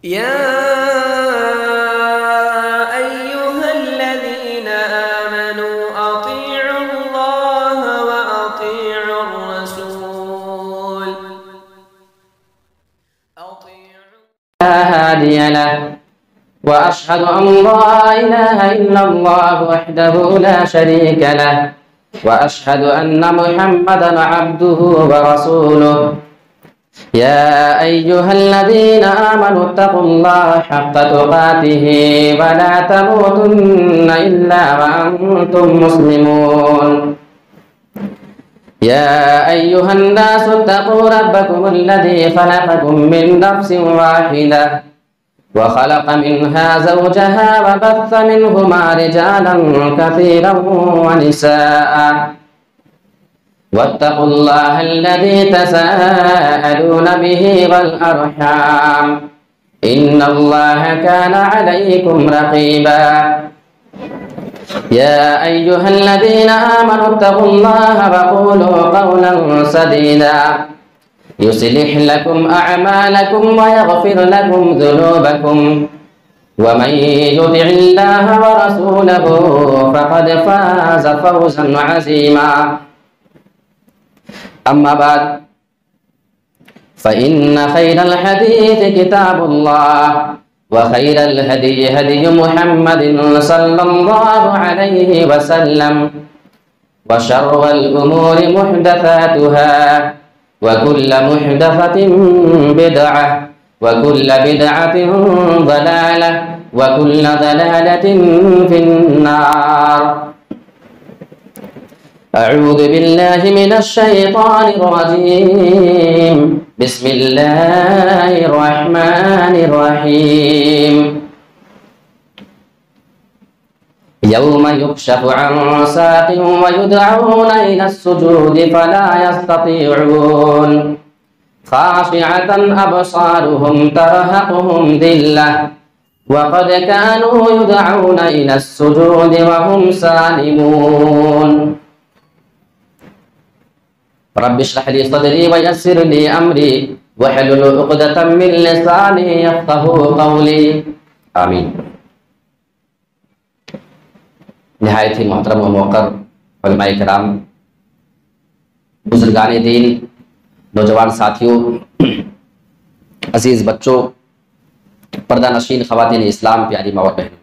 या अय्युहल्लज़ीना आमनू अतीउल्लाह व अतीउर रसूल ला हादिय लहु व अशहदु अन ला इलाहा इल्लल्लाह वहदहु ला शरीका लहु व अशहदु अन्न मुहम्मदन अब्दुहु व रसूलुहु या अय्युहल्लज़ीना आमनू तक़ुल्लाह हक़्क़ तुक़ातिहि व ला तमूतुन्ना इल्ला व अंतुम मुस्लिमून या अय्युहन्नासु इत्तक़ू रब्बकुमुल्लज़ी ख़लक़कुम मिन नफ़्सिन वाहिदह व ख़लक़ मिन्हा ज़ौजहा व बस्स मिन्हुमा रिजालन कसीरन व निसाअ वत्तक़ुल्लाह अल्लज़ी तसाअलून बिही वल अर्हाम इन्नल्लाह कान अलैकुम रक़ीबा या अय्युहल्लज़ीना आमनू इत्तक़ुल्लाह व क़ूलू क़ौलन सदीदा युस्लिह लकुम अअमालकुम व यग़फिर लकुम ज़ुनूबकुम व मन युति'िल्लाह व रसूलहु फ़क़द फ़ाज़ फ़ौज़न अज़ीमा अम्मा बाद फ़इन्न ख़ैरल हदीस किताबुल्लाह व ख़ैरल हदी हदी मुहम्मदिन सल्लल्लाहु अलैहि वसल्लम व शर्रल उमूरि मुहदसातुहा व कुल्लु मुहदसतिन बिदअह व कुल्लु बिदअतिन ज़लालह व कुल्लु ज़लालतिन फिन्नार अऊज़ु बिल्लाहि मिनश शैतानिर रजीम बिस्मिल्लाहिर रहमानिर रहीम यौम युक्शफु अन साक़िन व युदअऊन इलस सुजूदि फला यस्ततीऊन ख़ाशिअतन अबसारुहुम तरहक़ुहुम दिल्लह व क़द कानू युदअऊन इलस सुजूदि व हुम सालिमून रब्बि इश्रह ली सदरी व यस्सिर ली अमरी वहलुल उक़दतम मिन लिसानी यफ़क़हू क़ौली आमीन। निहायत ही मोहतरम व मौक़र उलमाए किराम, बुज़ुर्गान दीन, नौजवान साथियों, अजीज़ बच्चों, पर्दा नशीन ख़वातीन इस्लाम, प्यारी माँ और बहनों,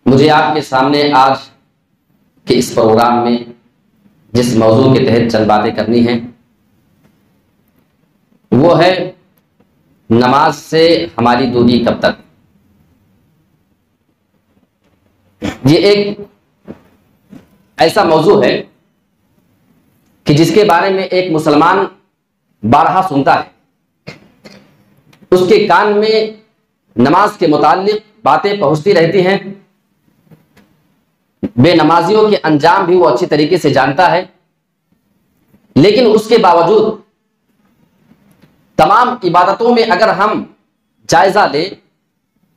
मुझे आपके सामने आज के इस प्रोग्राम में जिस मौजू के तहत चंद बातें करनी हैं वो है नमाज से हमारी दूरी कब तक। ये एक ऐसा मौजू है कि जिसके बारे में एक मुसलमान बारहा सुनता है, उसके कान में नमाज के मुताल्लिक बातें पहुंचती रहती हैं, बेनमाजियों के अंजाम भी वो अच्छी तरीके से जानता है, लेकिन उसके बावजूद तमाम इबादतों में अगर हम जायजा लें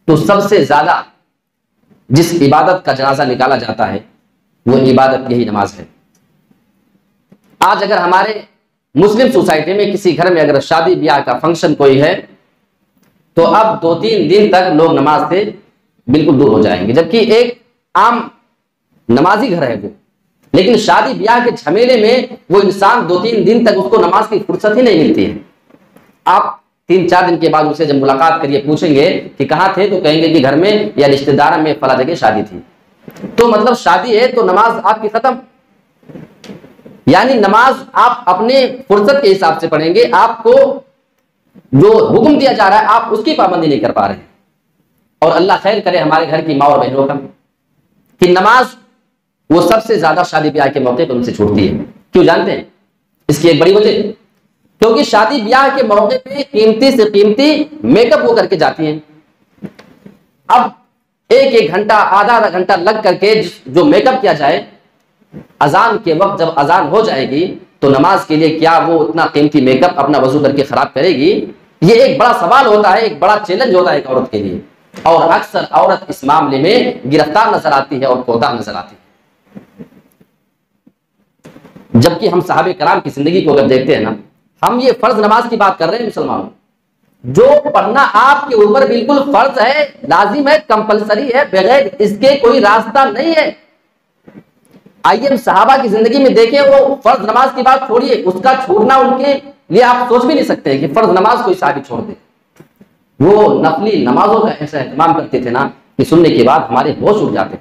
तो सबसे ज्यादा जिस इबादत का जनाजा निकाला जाता है वो इबादत यही नमाज है। आज अगर हमारे मुस्लिम सोसाइटी में किसी घर में अगर शादी ब्याह का फंक्शन कोई है तो अब 2-3 दिन तक लोग नमाज से बिल्कुल दूर हो जाएंगे, जबकि एक आम नमाजी घर है वो, लेकिन शादी ब्याह के झमेले में वो इंसान 2-3 दिन तक उसको नमाज की फुर्सत ही नहीं मिलती है। आप 3-4 दिन के बाद उसे जब मुलाकात करिए, पूछेंगे कि कहाँ थे, तो कहेंगे कि घर में या रिश्तेदार में फला जगह शादी थी। तो मतलब शादी है तो नमाज आपकी खत्म, यानी नमाज आप अपने फुर्सत के हिसाब से पढ़ेंगे, आपको जो हुक्म दिया जा रहा है आप उसकी पाबंदी नहीं कर पा रहे हैं। और अल्लाह खैर करे हमारे घर की माँ और बहनों का कि नमाज वो सबसे ज्यादा शादी ब्याह के मौके पर उनसे छूटती है। क्यों जानते हैं? इसकी एक बड़ी वजह, क्योंकि शादी ब्याह के मौके पे कीमती से कीमती मेकअप वो करके जाती हैं। अब 1-1 घंटा, आधा घंटा लग करके जो मेकअप किया जाए, अजान के वक्त जब अजान हो जाएगी तो नमाज के लिए क्या वो उतना कीमती मेकअप अपना वजू करके खराब करेगी? ये एक बड़ा सवाल होता है, एक बड़ा चैलेंज होता है एक औरत के लिए। और अक्सर औरत इस मामले में गिरफ्तार नजर आती है और कोताह नजर आती है। जबकि हम साहबे कराम की जिंदगी को अगर देखते हैं ना, हम ये फर्ज नमाज की बात कर रहे हैं मुसलमानों, जो पढ़ना आपके ऊपर बिल्कुल फर्ज है, लाजिम है, कंपलसरी है, बगैर इसके कोई रास्ता नहीं है। आइए हम सहाबा की जिंदगी में देखें, वो फर्ज नमाज की बात छोड़िए, उसका छोड़ना उनके लिए आप सोच भी नहीं सकते कि फर्ज नमाज कोई साहबी छोड़ दे। वो नफली नमाजों का ऐसा एहतमाम करते थे ना कि सुनने के बाद हमारे होश उड़ जाते।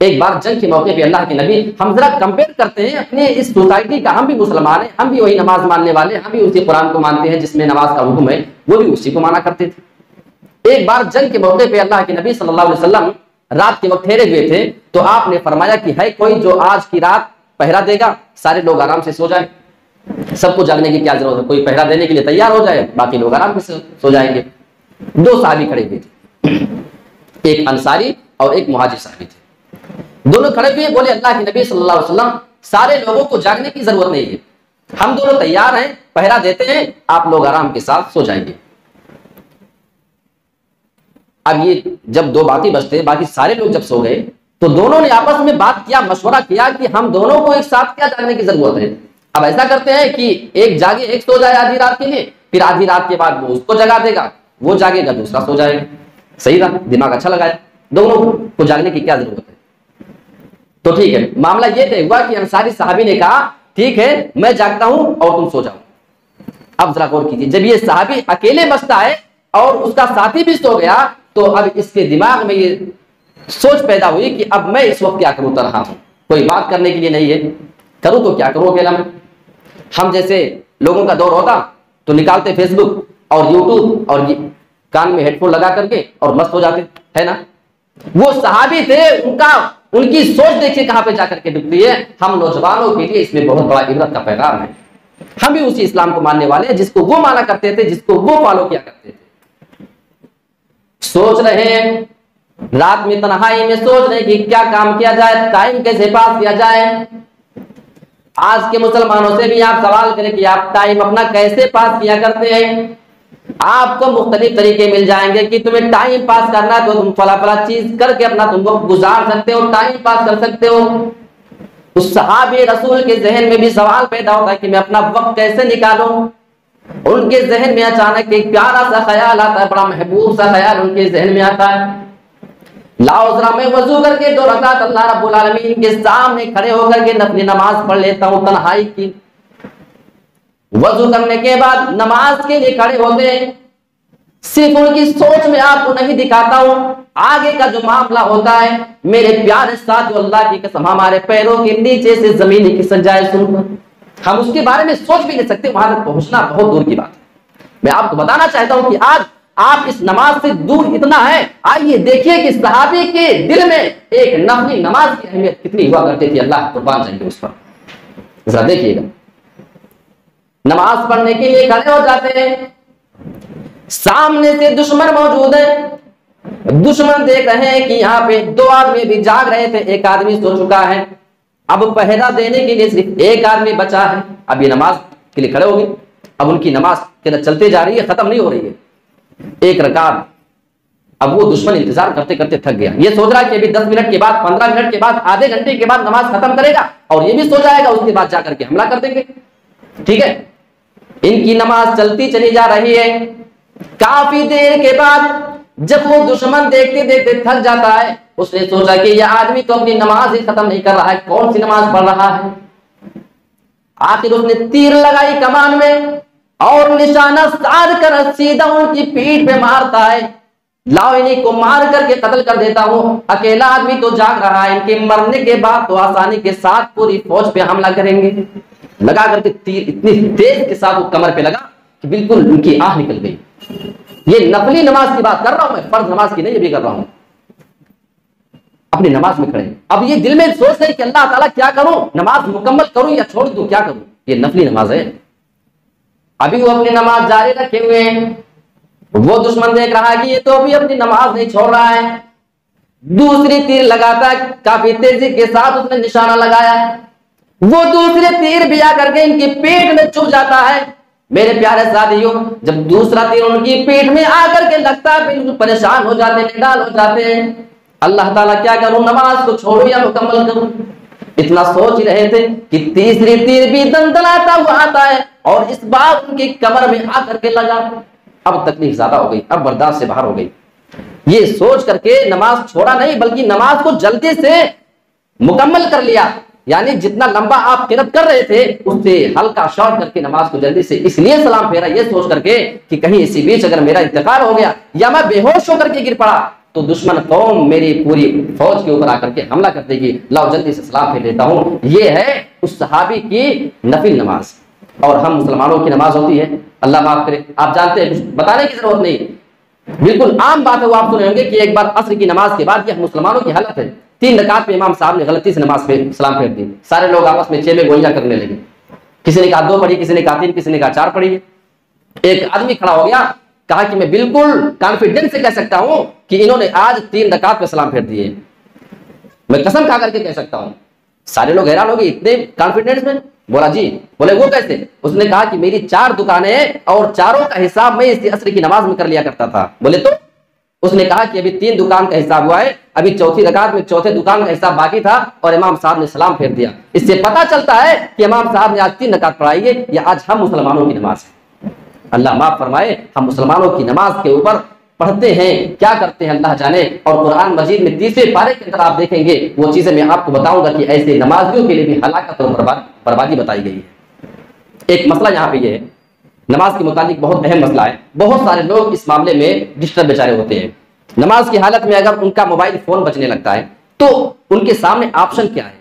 एक बार जंग के मौके पे अल्लाह के नबी, हम जरा कंपेयर करते हैं अपने इस सोसाइटी का, हम भी मुसलमान हैं, हम भी वही नमाज मानने वाले, हम भी उसी कुरान को मानते हैं जिसमें नमाज का हुक्म है, वो भी उसी को माना करते थे। एक बार जंग के मौके पे अल्लाह के नबी सल्लल्लाहु अलैहि वसल्लम रात के वक्त ठहरे हुए थे, तो आपने फरमाया कि है कोई जो आज की रात पहरा देगा, सारे लोग आराम से सो जाए, सबको जागने की क्या जरूरत है, कोई पहरा देने के लिए तैयार हो जाए, बाकी लोग आराम से सो जाएंगे। दो साहबी खड़े हुए थे, एक अंसारी और एक मुहाजिर साहबी थे। दोनों खड़े हुए बोले, अल्लाह के नबी सल्लल्लाहु अलैहि वसल्लम, सारे लोगों को जागने की जरूरत नहीं है, हम दोनों तैयार हैं, पहरा देते हैं, आप लोग आराम के साथ सो जाएंगे। अब ये जब दो बाकी बचते, बाकी सारे लोग जब सो गए, तो दोनों ने आपस में बात किया, मशवरा किया कि हम दोनों को एक साथ क्या जागने की जरूरत है। अब ऐसा करते हैं कि एक जागे, एक सो जाए आधी रात के लिए, फिर आधी रात के बाद वो उसको जगा देगा, वो जागेगा, दूसरा सो जाएगा। सही रहा, दिमाग अच्छा लगाया, दोनों को जागने की क्या जरूरत है। तो ठीक है, मामला ये तय हुआ कि अंसारी साहबी ने कहा ठीक है मैं जागता हूं और तुम सो जाओ। अब जरा गौर कीजिए, जब ये साहबी अकेले बचता है और उसका साथी भी सो गया, तो अब इसके दिमाग में ये सोच पैदा हुई कि अब मैं इस वक्त क्या करूं, तरह हूं, कोई बात करने के लिए नहीं है, करूं तो क्या करूं अकेला में। हम जैसे लोगों का दौर होता तो निकालते फेसबुक और यूट्यूब और कान में हेडफोन लगा करके और मस्त हो जाते, है ना। वो सहाबी थे, उनकी सोच देखिए कहां पे जाकर के डूबती है। हम नौजवानों के लिए इसमें बहुत बड़ा इबरत का पैगाम है। हम भी उसी इस्लाम को मानने वाले हैं जिसको वो माना करते थे, जिसको वो फॉलो किया करते थे। सोच रहे हैं रात में तन्हाई में, सोच रहे कि क्या काम किया जाए, टाइम कैसे पास किया जाए। आज के मुसलमानों से भी आप सवाल करें कि आप टाइम अपना कैसे पास किया करते हैं, आपको मुख्तलिफ तरीके मिल जाएंगे कि तुम्हें टाइम पास करना है तो तुम फला फला चीज करके अपना तुम वक्त गुजार सकते हो, टाइम पास कर सकते हो। उस सहाबे रसूल के जहन में भी सवाल पैदा होता है कि मैं अपना वक्त कैसे निकालूं। उनके जहन में अचानक एक प्यारा सा ख्याल आता है, बड़ा महबूब सा ख्याल उनके जहन में आता है, लाओ जरा मैं वजू करके 2 रकात अल्लाह रब्बुल आलमीन के सामने खड़े होकर के नफली नमाज पढ़ लेता हूं तन्हाई की। वजू करने के बाद नमाज के लिए खड़े होते हैं, सिर्फ उनकी सोच में आपको नहीं दिखाता हूं, आगे का जो मामला होता है मेरे प्यारे साथियों, अल्लाह की कसम हमारे पैरों के नीचे से जमीन खिसक जाए सुनकर हम उसके बारे में सोच भी नहीं सकते, वहां तक पहुंचना बहुत दूर की बात है। मैं आपको बताना चाहता हूं कि आज आप इस नमाज से दूर इतना है। आइए देखिए कि सहाबी के दिल में एक नफली नमाज की अहमियत कितनी हुआ करती थी, अल्लाह कुर्बान जाएंगे उस पर। जरा देखिएगा, नमाज पढ़ने के लिए खड़े हो जाते हैं, सामने से दुश्मन मौजूद है, दुश्मन देख रहे हैं कि यहाँ पे 2 आदमी भी जाग रहे थे, एक आदमी सो चुका है, अब पहरा देने के लिए सिर्फ एक आदमी बचा है। अब ये नमाज के लिए खड़े हो गए, अब उनकी नमाज चलते जा रही है, खत्म नहीं हो रही है, 1 रकात। अब वो दुश्मन इंतजार करते करते थक गया, ये सोच रहा है कि अभी 10 मिनट के बाद, 15 मिनट के बाद, आधे घंटे के बाद नमाज खत्म करेगा और ये भी सो जाएगा, उसके बाद जाकर के हमला कर देंगे। ठीक है, इनकी नमाज चलती चली जा रही है। काफी देर के बाद जब वो दुश्मन देखते देखते थक जाता है, उसने सोचा कि यह आदमी तो अपनी नमाज ही खत्म नहीं कर रहा है, कौन सी नमाज पढ़ रहा है। आखिर उसने तीर लगाई कमान में और निशाना साध कर सीधा उनकी पीठ पे मारता है, लाओ इन्हीं को मार करके कत्ल कर देता हूं, अकेला आदमी तो जाग रहा है, इनके मरने के बाद तो आसानी के साथ पूरी फौज पे हमला करेंगे। लगा करके तीर इतनी तेज के साथ वो कमर पे लगा कि बिल्कुल उनकी आंख निकल गई। ये नफली नमाज की बात कर रहा हूं मैं, फर्ज नमाज की नहीं, ये भी कर रहा हूं। अपनी नमाज में खड़े, अब ये दिल में सोच रहे कि अल्लाह ताला क्या करूं, नमाज मुकम्मल करूं या छोड़ दूं, क्या करूं, ये नफली नमाज है। अभी वो अपनी नमाज जारी रखे हुए हैं, वो दुश्मन देख रहा है कि ये तो अभी अपनी नमाज नहीं छोड़ रहा है। दूसरी तीर लगाता है, काफी तेजी के साथ उसने निशाना लगाया, वो दूसरे तीर भी आकर के इनकी पीठ में चुभ जाता है। मेरे प्यारे साथियों, जब दूसरा तीर उनकी पीठ में आकर के लगता है, बिल्कुल परेशान हो जाते हैं, निडाल हो जाते हैं, अल्लाह ताला क्या करूं, नमाज को छोड़ूं या मुकम्मल करूं। इतना सोच ही रहे थे कि तीसरी तीर भी दंदनाता हुआ आता है और इस बार उनकी कमर में आकर के लगा। अब तकलीफ ज्यादा हो गई, अब बर्दाश्त से बाहर हो गई। ये सोच करके नमाज छोड़ा नहीं, बल्कि नमाज को जल्दी से मुकम्मल कर लिया। यानी जितना लंबा आप किरत कर रहे थे उससे हल्का शॉर्ट करके नमाज को जल्दी से इसलिए सलाम फेरा, ये सोच करके कि कहीं इसी बीच अगर मेरा इंतकाल हो गया या मैं बेहोश होकर के गिर पड़ा तो दुश्मन कौम मेरी पूरी फौज के ऊपर आकर के हमला कर देगी, लाओ जल्दी से सलाम फेर लेता हूं। ये है उस सहाबी की नफिल नमाज। और हम मुसलमानों की नमाज होती है, अल्लाह माफ करे, आप जानते हैं, कुछ बताने की जरूरत नहीं, बिल्कुल आम बात है। वो आप सुने होंगे कि एक बार असर की नमाज के बाद यह मुसलमानों की हालत है, 3 रकात पे इमाम साहब ने गलती से नमाज पे सलाम फेर दी। सारे लोग आपस में 6 में गोलियां करने लगे, किसी ने कहा 2 पढ़ी, किसी ने कहा 3, किसी ने कहा 4 पढ़ी। एक आदमी खड़ा हो गया, कहा कि मैं बिल्कुल कॉन्फिडेंस से कह सकता हूं कि इन्होंने आज 3 रकात पे सलाम फेर दिए, मैं कसम खा करके कह सकता हूं। सारे लोग हैरान हो गए, इतने कॉन्फिडेंस में? बोला जी। बोले वो कैसे? उसने कहा कि मेरी 4 दुकानें और चारों का हिसाब मैं इस असर की नमाज में कर लिया करता था। बोले तो? उसने कहा कि अभी 3 दुकान का हिसाब हुआ है, अभी चौथी रकात में चौथे दुकान का हिसाब बाकी था और इमाम साहब ने सलाम फेर दिया। इससे पता चलता है कि इमाम साहब ने आज 3 रकात पढ़ाई है, या आज हम मुसलमानों की नमाज है। अल्लाह माफ फरमाए, हम मुसलमानों की नमाज के ऊपर पढ़ते हैं, क्या करते हैं अल्लाह जाने। और कुरान मजीद में 30वें पारे के अंदर आप देखेंगे वो चीजें मैं आपको बताऊंगा कि ऐसे नमाजियों के लिए भी हलाकत और बर्बादी बताई गई है। एक मसला यहाँ पे ये है, नमाज के मुताबिक बहुत अहम मसला है। बहुत सारे लोग इस मामले में डिस्टर्ब बेचारे होते हैं। नमाज की हालत में अगर उनका मोबाइल फोन बजने लगता है तो उनके सामने ऑप्शन क्या है?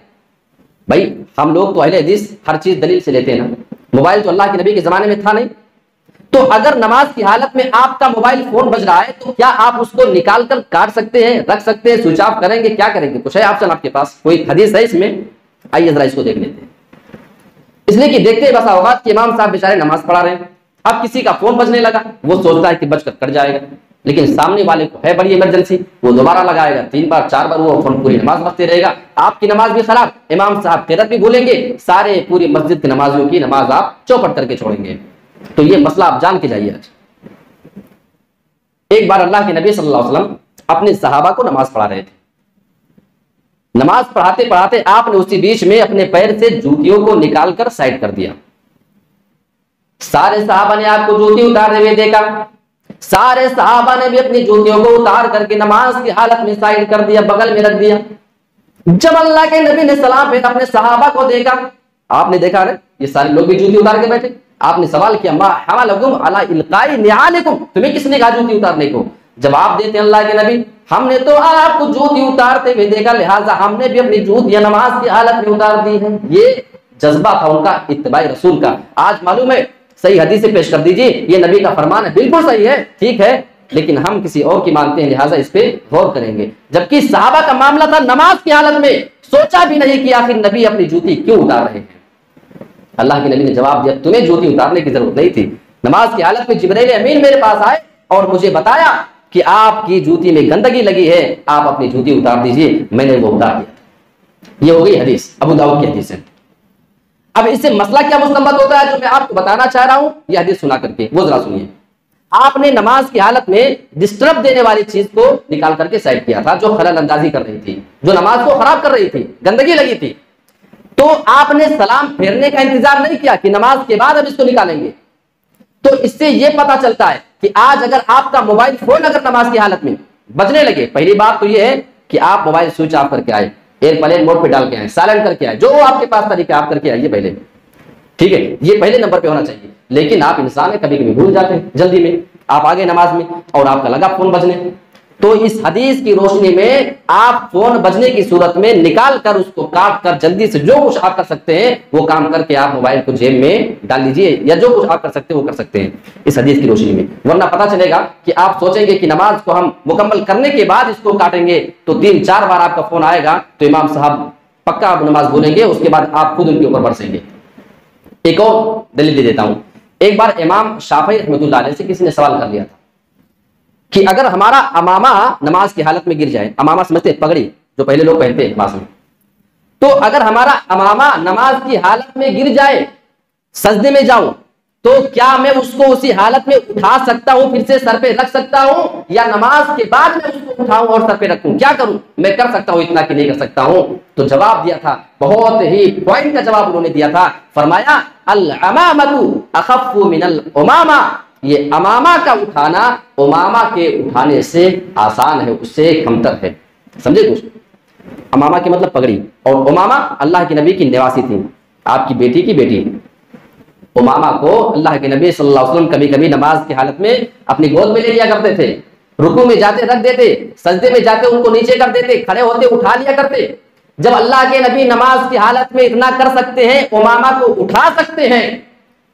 भाई हम लोग तो अहले हदीस हर चीज दलील से लेते हैं ना। मोबाइल तो अल्लाह के नबी के जमाने में था नहीं, तो अगर नमाज की हालत में आपका मोबाइल फोन बज रहा है तो क्या आप उसको निकाल कर काट सकते हैं, रख सकते हैं, स्विच ऑफ करेंगे, क्या करेंगे? कुछ है ऑप्शन आपके पास? कोई हदीस है इसमें? आइए जरा इसको देख लेते हैं। इसलिए कि देखते ही बसा होगा कि इमाम साहब बेचारे नमाज पढ़ा रहे हैं, अब किसी का फोन बजने लगा, वो सोचता है कि बजकर कट जाएगा, लेकिन सामने वाले को है बड़ी इमरजेंसी, वो दोबारा लगाएगा, 3 बार 4 बार वो फोन पूरी नमाज बजते रहेगा। आपकी नमाज भी खराब, इमाम साहब किरत भी भूलेंगे, सारे पूरी मस्जिद की नमाजियों की नमाज आप चौपट करके छोड़ेंगे। तो ये मसला आप जान के जाइए। आज एक बार अल्लाह के नबी सल्लल्लाहु अलैहि वसल्लम अपने सहाबा को नमाज पढ़ा रहे थे। नमाज पढ़ाते पढ़ाते आपने उसी बीच में अपने पैर से जूतियों को निकालकर साइड कर दिया। सारे सहाबा ने आपको जूती उतारते हुए देखा, सारे सहाबा ने भी अपनी जूतियों को उतार करके नमाज की हालत में साइड कर दिया, बगल में रख दिया। जब अल्लाह के नबी ने सलाम फेरा, अपने सहाबा को देखा, आपने देखा रे ये सारे लोग भी जूती उतार के बैठे। आपने सवाल किया, मा हमालकुम अला इल्काई निआलिकुम, तुम्हें किसने कहा जूती उतारने को? जवाब देते अल्लाह के नबी, हमने तो आपको जूती उतारते हुए देखा, लिहाजा हमने भी अपनी जूतियां नमाज की हालत में उतार दी है। ये जज्बा था उनका इत्तिबाई रसूल का। आज मालूम है सही हदीस से पेश कर दीजिए, ये नबी का फरमान है, बिल्कुल सही है, ठीक है, लेकिन हम किसी और की मानते हैं, लिहाजा इस पे गौर करेंगे। जबकि सहाबा का मामला था नमाज की हालत में, सोचा भी नहीं कि आखिर नबी अपनी जूती क्यों उतार रहे हैं। अल्लाह के नबी ने जवाब दिया, तुम्हें जूती उतारने की जरूरत नहीं थी। नमाज की हालत में जिब्राइल अमीन मेरे पास आए और मुझे बताया कि आपकी जूती में गंदगी लगी है, आप अपनी जूती उतार दीजिए, मैंने वो उतार दिया। ये हो गई हदीस, अबू दाऊद की हदीस है। अब इससे मसला क्या मुस्तंबत होता है जो मैं आपको बताना चाह रहा हूं, यह हदीस सुना करके वो जरा सुनिए। आपने नमाज की हालत में डिस्टर्ब देने वाली चीज को निकाल करके साइड किया था, जो खलल अंदाजी कर रही थी, जो नमाज को खराब कर रही थी, गंदगी लगी थी। तो आपने सलाम फेरने का इंतजार नहीं किया कि नमाज के बाद अब इसको निकालेंगे। तो इससे यह पता चलता है कि आज अगर आपका मोबाइल फोन अगर नमाज की हालत में बजने लगे, पहली बात तो यह है कि आप मोबाइल स्विच ऑफ करके आए, एयरप्लेन मोड पे डाल के आए, साइलेंट करके आए, जो आपके पास तरीका आप करके आइए पहले, ठीक है, ये पहले नंबर पे होना चाहिए। लेकिन आप इंसान है, कभी कभी भूल जाते हैं, जल्दी में आप आ गए नमाज में और आपका लगा फोन बजने। तो इस हदीस की रोशनी में आप फोन बजने की सूरत में निकाल कर उसको काट कर जल्दी से जो कुछ आप कर सकते हैं वो काम करके आप मोबाइल को जेब में डाल लीजिए, या जो कुछ आप कर सकते हैं वो कर सकते हैं इस हदीस की रोशनी में। वरना पता चलेगा कि आप सोचेंगे कि नमाज को हम मुकम्मल करने के बाद इसको काटेंगे तो 3-4 बार आपका फोन आएगा तो इमाम साहब पक्का आप नमाज बोलेंगे, उसके बाद आप खुद उनके ऊपर बरसेंगे। एक और दलील दे देता हूं। एक बार इमाम शाफी रहमतुल्लाह अलैह से किसी ने सवाल कर लिया था कि अगर हमारा अमामा नमाज की हालत में गिर जाए, अमामा समझते हैं पगड़ी जो पहले लोग पहनते हैं नमाज में, तो अगर हमारा अमामा नमाज की हालत में गिर जाए, सजदे में जाऊं, तो क्या मैं उसको उसी हालत में उठा सकता हूं, फिर से सर पे रख सकता हूं, या नमाज के बाद में उसको उठाऊं और सर पे रखूं? क्या करूं? मैं कर सकता हूं इतना कि नहीं कर सकता हूं? तो जवाब दिया था, बहुत ही पॉइंट का जवाब उन्होंने दिया था। फरमाया अल अमामतु अखफ्फु मिनल उमामा, ये अमामा का उठाना उमामा के उठाने से आसान है, उससे कमतर है। समझे कुछ? अमामा के मतलब पगड़ी, और उमामा अल्लाह के नबी की निवासी थी, आपकी बेटी की बेटी। उमामा को अल्लाह के नबी सल्लल्लाहु अलैहि वसल्लम कभी कभी नमाज की हालत में अपनी गोद में ले लिया करते थे, रुकू में जाते रख देते, सजदे में जाते उनको नीचे कर देते, खड़े होते उठा लिया करते। जब अल्लाह के नबी नमाज की हालत में इतना कर सकते हैं, उमामा को उठा सकते हैं,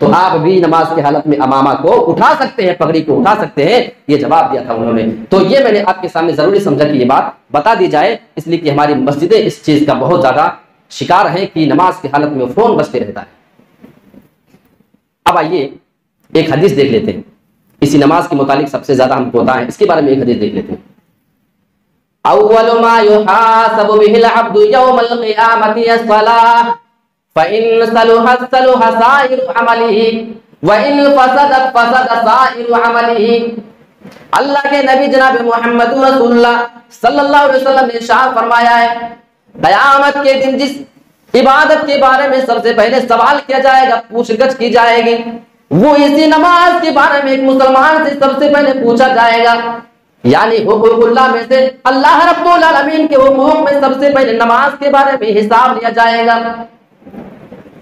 तो आप भी नमाज की हालत में अमामा को उठा सकते हैं, पगड़ी को उठा सकते हैं। ये जवाब दिया था उन्होंने। तो ये मैंने आपके सामने जरूरी समझा कि ये बात बता दी जाए, इसलिए कि हमारी मस्जिदें इस चीज का बहुत ज्यादा शिकार है कि नमाज की हालत में फोन बजते रहता है। अब आइए एक हदीस देख लेते हैं, इसी नमाज के मुतालिक सबसे ज्यादा हमको होता है, इसके बारे में एक हदीस देख लेते हैं। अव्वलु मा युहासबु बिहिल अब्दु यौमल क़ियामति अस्सलाह फ़इन सलुहत सलुह साइरु अमलिही व इन फसदत फसद साइरु अमलिही। अल्लाह के नबी जनाब मोहम्मद रसूलुल्लाह सल्लल्लाहु अलैहि वसल्लम ने इरशाद फरमाया है, क़यामत के दिन जिस इबादत के बारे में सबसे पहले सवाल किया जाएगा, पूछगछ की जाएगी, वो इसी नमाज के बारे में एक मुसलमान से सबसे पहले पूछा जाएगा। यानी हुकूकुल्लाह में से अल्लाह रब्बुल आलमीन के हुकूक में सबसे पहले नमाज के बारे में हिसाब लिया जाएगा।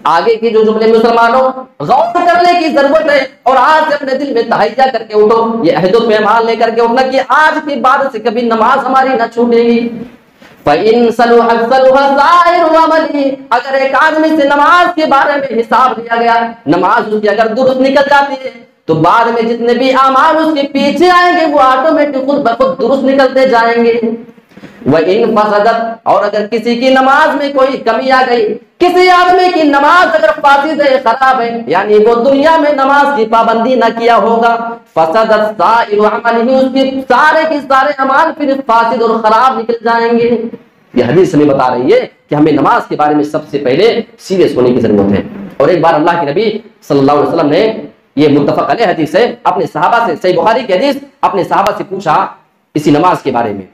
आगे की जो जुमले मुसलमानों गौर करने की जरूरत है, और आज से अपने दिल में तहैया करके उठो, ये अहद व पैमान लेकर के उठना कि आज के बाद से कभी नमाज हमारी न छूटेगी। फ़इन सलुहत सलुह साइरु अमली, अगर एक आदमी से नमाज के बारे में हिसाब लिया गया, नमाज उसकी अगर दुरुस्त निकल जाती है, तो बाद में जितने भी अमाल उसके पीछे आएंगे वो ऑटोमेटिक खुद ब खुद दुरुस्त निकलते जाएंगे। व इन फसदत, और अगर किसी की नमाज में कोई कमी आ गई, किसी आदमी की नमाज अगर फासिद है, खराब है, यानी वो दुनिया में नमाज की पाबंदी न किया होगा, फसदत साइरु अमलिही, उसके सारे के सारे अमाल फिर फासिद और खराब निकल जाएंगे। ये हदीस हमें बता रही है कि हमें नमाज के बारे में सबसे पहले सीरियस होने की जरूरत है। और एक बार अल्लाह के नबी सल्लल्लाहु अलैहि वसल्लम ने, ये मुत्तफक अलैह हदीस है, अपने सहाबा से, सही बुखारी की हदीस, अपने सहाबा से पूछा इसी नमाज के बारे में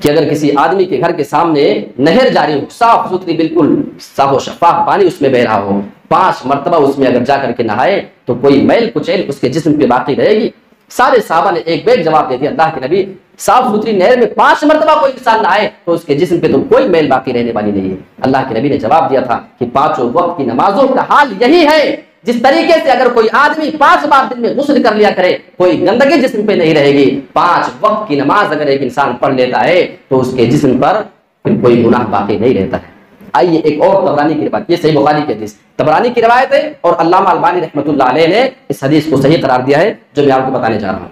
कि अगर किसी आदमी के घर के सामने नहर जारी हो, साफ सुथरी बिल्कुल साफ शफाफ पानी उसमें बह रहा हो, 5 मरतबा उसमें अगर जाकर के नहाए तो कोई मैल कुचैल उसके जिस्म पे बाकी रहेगी। सारे साहबा ने एक बेग जवाब दे दिया, अल्लाह के नबी, साफ सुथरी नहर में 5 मरतबा कोई इंसान नहाए तो उसके जिस्म पे तो कोई मैल बाकी रहने वाली नहीं है। अल्लाह के नबी ने जवाब दिया था कि 5 वक्त की नमाजों का हाल यही है, जिस तरीके से अगर कोई आदमी 5 बार दिन में गुस्ल कर लिया करे, कोई गंदगी जिस्म पे नहीं रहेगी। 5 वक्त की नमाज अगर एक इंसान पढ़ लेता है तो उसके जिस्म पर फिर कोई गुनाह बाकी नहीं रहता है। आइए एक और तबरानी की रिवायत, ये सही बुखारी की हदीस, तबरानी की रिवायत है, और अल्लामा अलबानी रहमतुल्लाह अलैह ने इस हदीस को सही करार दिया है, जो मैं आपको बताने जा रहा हूँ।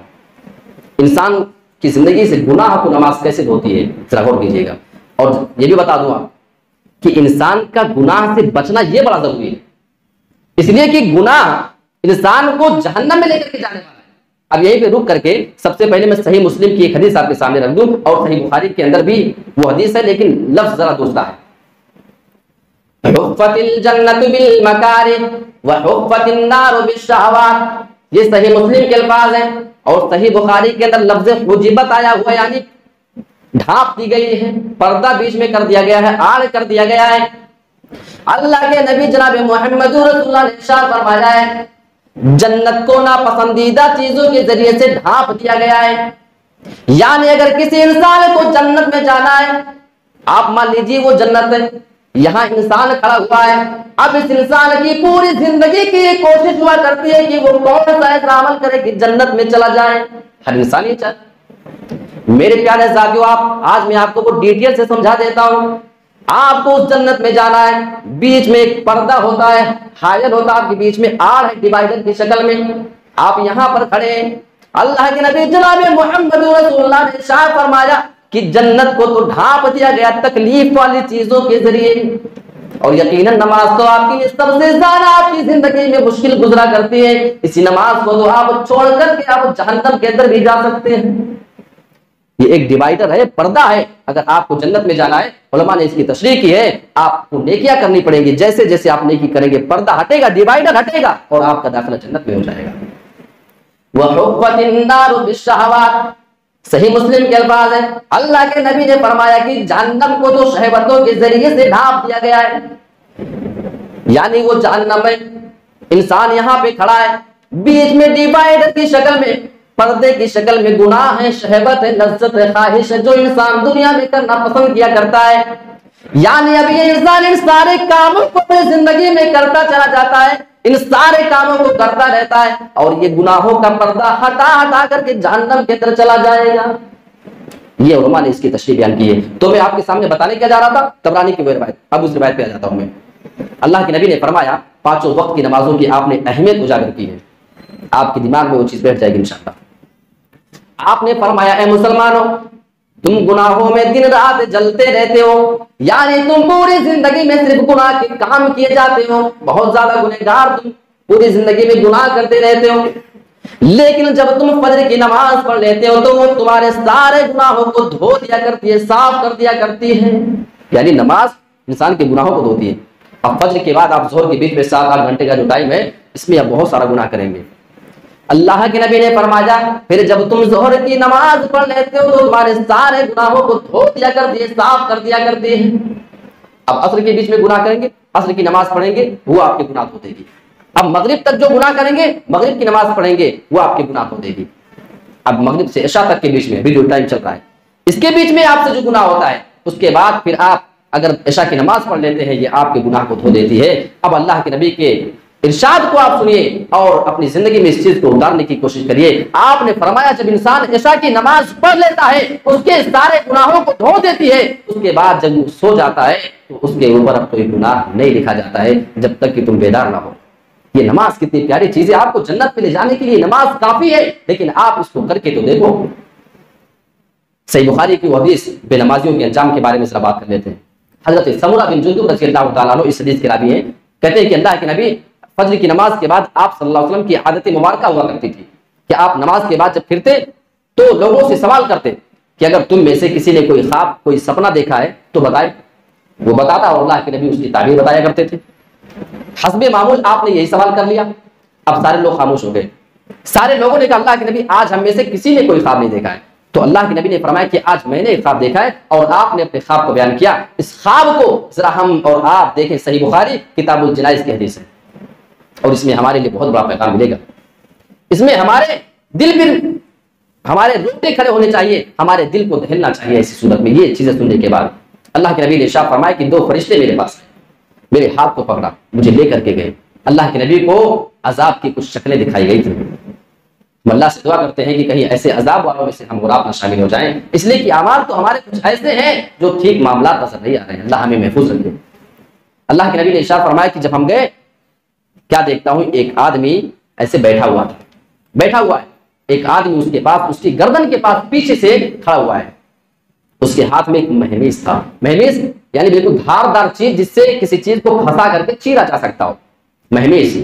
इंसान की जिंदगी से गुनाह को नमाज कैसे धोती है, जरा गौर कीजिएगा। और ये भी बता दूंगा कि इंसान का गुनाह से बचना यह बड़ा जरूरी है, इसलिए कि गुनाह इंसान को जहन्नम में लेकर के जाने वाला है। अब यहीं पे रुक करके सबसे पहले मैं सही मुस्लिम की एक हदीस आपके सामने रख दूं, और सही बुखारी के अंदर भी वो हदीस है, लेकिन लफ्ज जरा दूसरा है। हुफ़्फ़तिल जन्नतु बिल मकारिह व हुफ़्फ़तिन नारु बिश्शहवात, ये सही मुस्लिम के अल्फाज हैं, और सही बुखारी के अंदर लफ्ज हुजिबत आया हुआ, यानी ढांप दी गई है, पर्दा बीच में कर दिया गया है, आड़ कर दिया गया है। अल्लाह के नबी जनाब मोहम्मद रसूलुल्लाह ने इरशाद फरमाया है, जन्नत को नापसंदीदा चीजों के जरिए से ढांप दिया गया है। यानी अगर किसी इंसान को जन्नत में जाना है, आप मान लीजिए वो जन्नत है, यहाँ इंसान खड़ा हुआ है, अब इस इंसान की पूरी जिंदगी की कोशिश हुआ करती है कि वो कौन सा ऐसा अमल करे कि जन्नत में चला जाए। हर इंसान ये चाहता। मेरे प्यारे साथियों, आज मैं आपको वो डिटेल से समझा देता हूं। आपको उस जन्नत में जाना है, बीच में एक पर्दा होता है, हायल होता है, आपके बीच में आड़ है डिवाइडर की शक्ल में, आप यहाँ पर खड़े हैं। अल्लाह के नबी जनाब मोहम्मद रसूलुल्लाह ने इरशाद फरमाया कि जन्नत को तो ढांप दिया गया तकलीफ वाली चीजों के जरिए, और यकीनन नमाज तो आपकी सबसे ज्यादा आपकी जिंदगी में मुश्किल गुजरा करती है। इसी नमाज को तो आप छोड़ करके आप जहन्नम के अंदर भी जा सकते हैं। ये एक डिवाइडर है, पर्दा है। अगर आपको जन्नत में जाना है, उलमा ने इसकी तशरीह की है, आपको नेकियां करनी पड़ेगी, जैसे जैसे आप नेकी करेंगे पर्दा हटेगा, डिवाइडर हटेगा, और आपका दाखिला जन्नत में हो जाएगा। वह हुफ़्फ़तिन नारु बिश्शहवात, सही मुस्लिम के अल्फाज है, अल्लाह के नबी ने फरमाया कि जहन्नम को तो शहवतों के जरिए से ढांप दिया गया है। यानी वो जहन्नम में इंसान यहाँ पे खड़ा है, बीच में डिवाइडर की शक्ल में, पर्दे की शक्ल में गुनाह है, शहवत है, लज्जत है, ख्वाहिश है, जो इंसान दुनिया में करना पसंद किया करता है। यानी अब ये इंसान इन सारे कामों को अपनी जिंदगी में करता चला जाता है, इन सारे कामों को करता रहता है, और ये गुनाहों का पर्दा हटा हटा करके जहन्नम के तरफ चला जाएगा। ये उलमा ने इसकी तशरीह बयान की है। तो मैं आपके सामने बताने क्या जा रहा था, तबरानी की वो रिवायत। अब उस रिवायत पे आ जाता हूं मैं। अल्लाह के नबी ने फरमाया, पांचों वक्त की नमाजों की आपने अहमियत उजागर की है, आपके दिमाग में वो चीज बैठ जाएगी इंशाअल्लाह। आपने फरमाया, ए मुसलमानों, तुम गुनाहों में दिन रात जलते रहते हो, यानी तुम पूरी जिंदगी में सिर्फ गुनाह के काम किए जाते हो, बहुत ज्यादा गुनहगार, तुम पूरी जिंदगी में गुनाह करते रहते हो। लेकिन जब तुम फजर की नमाज पढ़ लेते हो तो वो तुम्हारे सारे गुनाहों को धो दिया करती है, साफ कर दिया करती है। यानी नमाज इंसान के गुनाहों को धोती है। अब फजर के बाद आप जोहर के बीच में 7-8 घंटे का जो टाइम है, इसमें आप बहुत सारा गुनाह करेंगे। अल्लाह के नबी ने फरमाया, फिर जब तुम जोहर की नमाज पढ़ लेते हो तो तुम्हारे सारे गुनाहों को धो दिया करती है, साफ कर दिया करती है। अब असर के बीच में गुनाह करेंगे, असर की नमाज पढ़ेंगे, वो आपके गुनाह धो देगी। अब मगरिब तक जो गुनाह करेंगे, मगरिब की नमाज पढ़ेंगे, वो आपके गुनाह धो देगी। अब मगरिब से इशा तक के बीच में भी जो टाइम चल रहा है, इसके बीच में आपसे जो गुनाह होता है, उसके बाद फिर आप अगर इशा की नमाज पढ़ लेते हैं, ये आपके गुनाह को धो देती है। अब अल्लाह के नबी के इरशाद को आप सुनिए और अपनी जिंदगी में इस चीज को उतारने की कोशिश करिए। आपने फरमाया, जब इंसान इशा की नमाज पढ़ लेता है, उसके सारे गुनाहों को धो देती है। उसके बाद जब वो सो जाता है तो उसके ऊपर अब कोई गुनाह नहीं लिखा जाता है, जब तक कि तुम बेदार ना हो। ये नमाज कितनी प्यारी चीज है, आपको जन्नत में ले जाने के लिए नमाज काफी है, लेकिन आप इसको करके तो देखो। सही बुखारी की हदीस बेनमाजियों के अंजाम के बारे में जरा बात कर लेते हैं। हजरत समुरा बिन जुंदुब रज़ियल्लाहु ताला अन्हु इस हदीस के रावी हैं। कहते हैं कि अल्लाह के नबी फजर की नमाज के बाद आप सल्लल्लाहु अलैहि वसल्लम की आदत मुबारक हुआ करती थी कि आप नमाज के बाद जब फिरते तो लोगों से सवाल करते कि अगर तुम में से किसी ने कोई ख्वाब, कोई सपना देखा है तो बताए। वो बताता और अल्लाह के नबी उसकी ताबीर बताया करते थे। हस्बे मामूल आपने यही सवाल कर लिया, अब सारे लोग खामोश हो गए। सारे लोगों ने कहा, अल्लाह के नबी आज हम में से किसी ने कोई ख्वाब नहीं देखा है। तो अल्लाह के नबी ने फरमाया कि आज मैंने एक ख्वाब देखा है और आपने अपने ख्वाब को बयान किया। इस ख्वाब को जरा हम और आप देखें। सही बुखारी किताबुल जनाइज की हदीस है और इसमें हमारे लिए बहुत बड़ा पैगाम मिलेगा। इसमें हमारे दिल भी, हमारे रोटे खड़े होने चाहिए, हमारे दिल को दहलना चाहिए ऐसी सूरत में। ये चीजें सुनने के बाद अल्लाह के नबी ने इरशाद फरमाया कि 2 फरिश्ते मेरे पास, मेरे हाथ को पकड़ा, मुझे लेकर के गए। अल्लाह के नबी को अजाब की कुछ शक्लें दिखाई गई थी। हम अल्लाह से दुआ करते हैं कि कहीं ऐसे अजाब वालों में से हम और आप ना शामिल हो जाएं, इसलिए कि अमाल तो हमारे कुछ ऐसे हैं जो ठीक मामला नजर नहीं आ रहे हैं। अल्लाह हमें महफूज रखे। अल्लाह के नबी ने इरशाद फरमाया कि जब हम गए, क्या देखता हूं, एक आदमी ऐसे बैठा हुआ था, बैठा हुआ है। एक आदमी उसके पास, उसकी गर्दन के पास पीछे से खड़ा हुआ है। उसके हाथ में एक महमीज था। महमीज यानी बिल्कुल धारदार चीज जिससे किसी चीज को फंसा करके चीरा जा सकता हो, महमीज।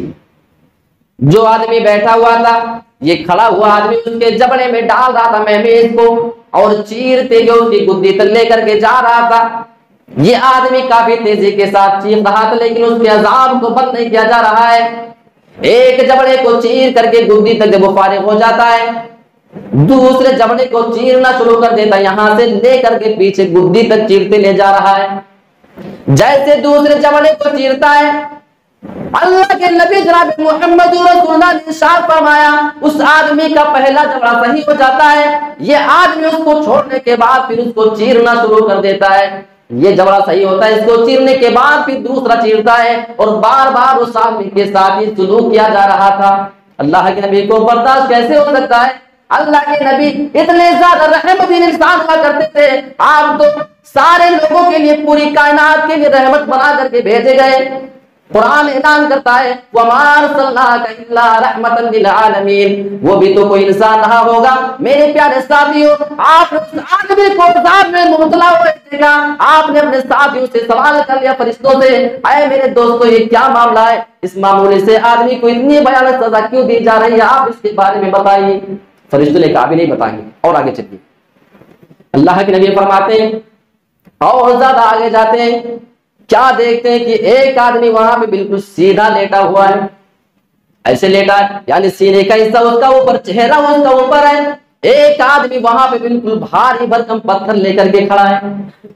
जो आदमी बैठा हुआ था, ये खड़ा हुआ आदमी उसके जबड़े में डाल रहा था महमीज को और चीरते हुए उसकी गुद्दी तक लेकर के जा रहा था। ये आदमी काफी तेजी के साथ चीर रहा था, लेकिन उसके अजाब को बंद नहीं किया जा रहा है। एक जबड़े को चीर करके गुद्दी तक जब वो फारिग हो जाता है, दूसरे जबड़े को चीरना शुरू कर देता है, यहां से लेकर के पीछे गुद्दी तक चीरते ले जा रहा है। जैसे दूसरे जबड़े को चीरता है, अल्लाह के नबी जनाब मोहम्मद रसूलुल्लाह ने इरशाद फरमाया, उस आदमी का पहला जबड़ा सही हो जाता है। ये आदमी उसको छोड़ने के बाद फिर उसको चीरना शुरू कर देता है। ये जबड़ा सही होता है, इसको चीरने के बाद फिर दूसरा चीरता है और बार बार उस आदमी के साथ ही सुलूक किया जा रहा था। अल्लाह के नबी को बर्दाश्त कैसे हो सकता है? अल्लाह के नबी इतने ज्यादा रहमती इंसान हुआ करते थे, आप तो सारे लोगों के लिए, पूरी कायनात के लिए रहमत बना करके भेजे गए। कुरान ऐलान करता है, वमा अरसलनाका इल्ला रहमतन लिल आलमीन। वो भी तो कोई इंसान रहा होगा मेरे प्यारे साथियों, आप उस आदमी को अज़ाब में मुब्तला हुए देखा, आपने अपने साथियों से सवाल कर लिया, फरिश्तों से, अरे मेरे दोस्तों ये क्या मामला है, इस मामूली से आदमी को इतनी भयानक सजा क्यों दी जा रही है, आप इसके बारे में बताइए। फरिश्तों ने कहा भी नहीं बताएंगे। और आगे चलिए, अल्लाह के नबी फरमाते हैं और ज्यादा आगे जाते हैं, क्या देखते हैं कि एक आदमी वहां पे बिल्कुल सीधा लेटा हुआ है, ऐसे लेटा है, यानी सीने का हिस्सा उसका ऊपर, चेहरा उसका ऊपर है। एक आदमी वहां पे बिल्कुल भारी भरकम पत्थर लेकर के खड़ा है।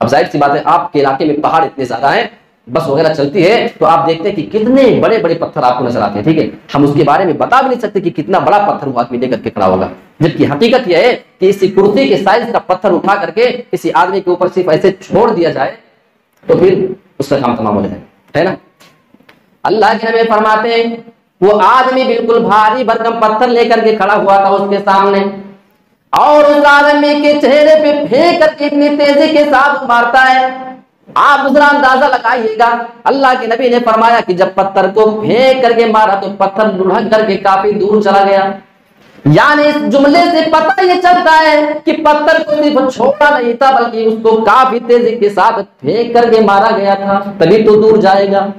अब जाहिर सी बात है, आपके इलाके में पहाड़ इतने ज्यादा हैं बस वगैरह चलती है तो आप देखते हैं कि कितने बड़े बड़े पत्थर आपको नजर आते हैं। ठीक है, हम उसके बारे में बता भी नहीं सकते कि कितना बड़ा पत्थर वो आदमी लेकर के खड़ा होगा, जबकि हकीकत यह है कि इसी कुर्सी के साइज का पत्थर उठा करके किसी आदमी के ऊपर सिर्फ ऐसे छोड़ दिया जाए तो फिर उसका काम तमाम हो जाए, है ना। अल्लाह के नबी फरमाते हैं वो आदमी बिल्कुल भारी भरकम पत्थर लेकर के खड़ा हुआ था उसके सामने, और उस आदमी के चेहरे पे फेंक करके इतनी तेजी के साथ मारता है, आप दूसरा अंदाजा लगाइएगा। अल्लाह के नबी ने फरमाया कि जब पत्थर को फेंक करके मारा तो पत्थर लुढ़क करके काफी दूर चला गया। यानी इस जुमले से पता ये चलता है कि पत्थर को सिर्फ छोड़ा नहीं था बल्कि उसको काफी तेजी के साथ फेंक करके मारा गया था, तभी तो दूर जाएगा।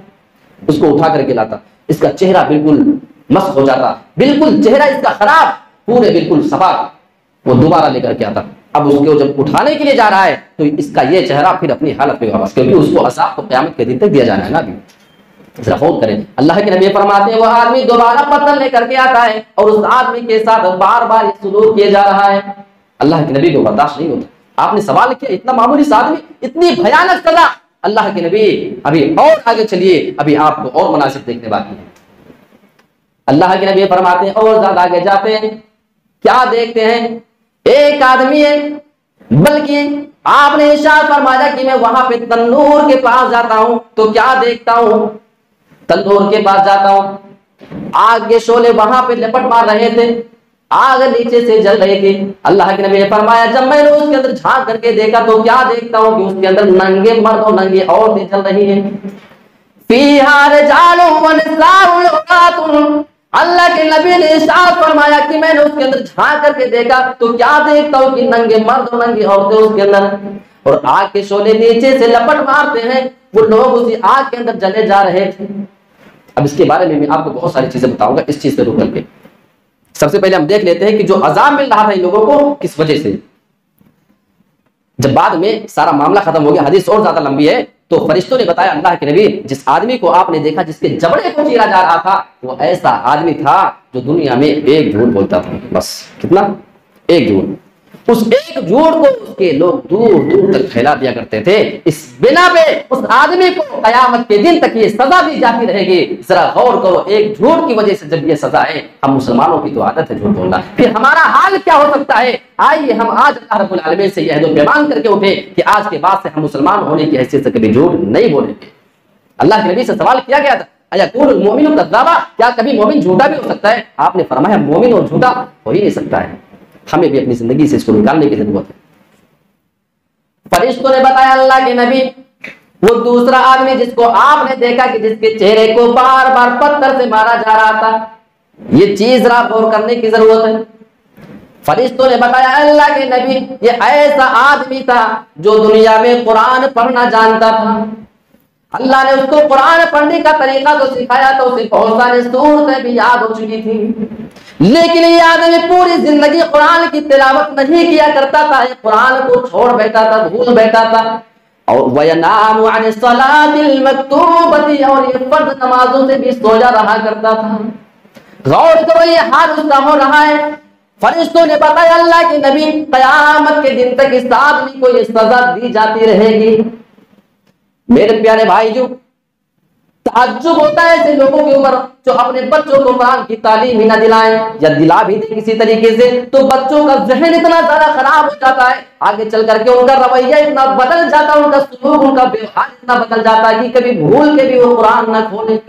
उसको उठा करके लाता, इसका चेहरा बिल्कुल मस्त हो जाता, बिल्कुल चेहरा इसका खराब, पूरे बिल्कुल सफा, वो दोबारा लेकर के आता। अब उसको जब उठाने के लिए जा रहा है तो इसका ये चेहरा फिर अपनी हालत पे वापस, क्योंकि उसको अज़ाब तो क़यामत के दिन तक दिया जाना है ना। अभी जरा गौर करें, अल्लाह के नबी फरमाते हैं वो आदमी दोबारा पत्थर लेकर के आता है और उस आदमी के साथ बार बार ये सुलूक किया जा रहा है। अल्लाह के नबी को बर्दाश्त नहीं होता। आपने सवाल किया इतना मामूली सा आदमी, इतनी भयानक सजा। अल्लाह के नबी अभी और आगे चलिए, अभी आपको और मुनासिब देखने बाकी है। अल्लाह के नबी फरमाते हैं और ज्यादा आगे जाते हैं, क्या देखते हैं, एक आदमी है, बल्कि आपने इरशाद फरमाया कि मैं वहां पे तंदूर के पास जाता हूं तो क्या देखता हूं, तंदूर के पास जाता हूं, आग के शोले वहां पे लपट मार रहे थे, आग नीचे से जल रही थी। अल्लाह के नबी ने फरमाया जब मैंने उसके अंदर झांक करके देखा तो क्या देखता हूं कि उसके अंदर नंगे मर्द और नंगी औरतें जल रही हैं। अल्लाह के नबी ने इरशाद फरमाया कि मैंने उसके अंदर झांक करके देखा तो क्या देखता हूं कि नंगे मर्द और नंगी औरतें उसके अंदर, और आग के शोले नीचे से लपट मारते हैं, वो लोग उसी आग के अंदर जले जा रहे थे। अब इसके बारे में मैं आपको बहुत सारी चीजें बताऊंगा, इस चीज से रुक करके सबसे पहले हम देख लेते हैं कि जो अजाब मिल रहा था इन लोगों को किस वजह से। जब बाद में सारा मामला खत्म हो गया, हदीस और ज्यादा लंबी है, तो फरिश्तों ने बताया अल्लाह के नबी जिस आदमी को आपने देखा जिसके जबड़े को चीरा जा रहा था वो ऐसा आदमी था जो दुनिया में एक झूठ बोलता था, बस कितना, एक झूठ। उस एक झूठ को उसके लोग दूर दूर तक फैला दिया करते थे। इस बिना पे उस आदमी को कयामत के दिन तक ये सजा दी जाती रहेगी। जरा गौर करो, एक झूठ की वजह से जब ये सजा है, हम मुसलमानों की तो आदत है झूठ बोलना, फिर हमारा हाल क्या हो सकता है। आइए हम आज अल्लाह रब्बुल आलमीन से यह पैमान करके उठे कि आज के बाद से हम मुसलमान होने की हैसियत से कभी झूठ नहीं बोलेंगे। अल्लाह के नबी से सवाल किया गया था अयकुल मोमिनु कज़्ज़ाबा, क्या कभी मोमिन झूठा भी हो सकता है? आपने फरमाया मोमिन और झूठा हो ही नहीं सकता है। हमें भी अपनी जिंदगी से इसको निकालने की जरूरत है। फरिश्तों ने बताया अल्लाह के नबी वो दूसरा आदमी जिसको आपने देखा कि जिसके चेहरे को बार बार पत्थर से मारा जा रहा था, ये चीज जरा गौर करने की जरूरत है। फरिश्तों ने बताया अल्लाह के नबी ये ऐसा आदमी था जो दुनिया में कुरान पढ़ना जानता था। अल्लाह ने उसको कुरान पढ़ने का तरीका तो सिखाया था, उसे बहुत सारी सूरतें भी याद हो चुकी थी, लेकिन ये आदमी पूरी जिंदगी कुरान की तिलावत नहीं किया करता था, कुरान को छोड़ बैठा था, भूल बैठा था। और वयनामु अन सलातिल मक्तूबती, और ये फर्ज नमाजों से भी सोया रहा करता था। गौर करो ये हाल उसका हो रहा है। फरिश्तों ने बताया अल्लाह के नबी कयामत के दिन तक इस आदमी को ये सजा दी जाती रहेगी। मेरे प्यारे भाई जो ताज्जुब होता है ऐसे लोगों के ऊपर जो अपने बच्चों को कुरान की तालीम ही ना दिलाएं, या दिला भी दें किसी तरीके से तो बच्चों का जहन इतना ज्यादा खराब हो जाता है, आगे चल करके उनका रवैया इतना बदल जाता है, उनका सुलूक, उनका व्यवहार इतना बदल जाता है कि कभी भूल के भी वो कुरान ना खोले।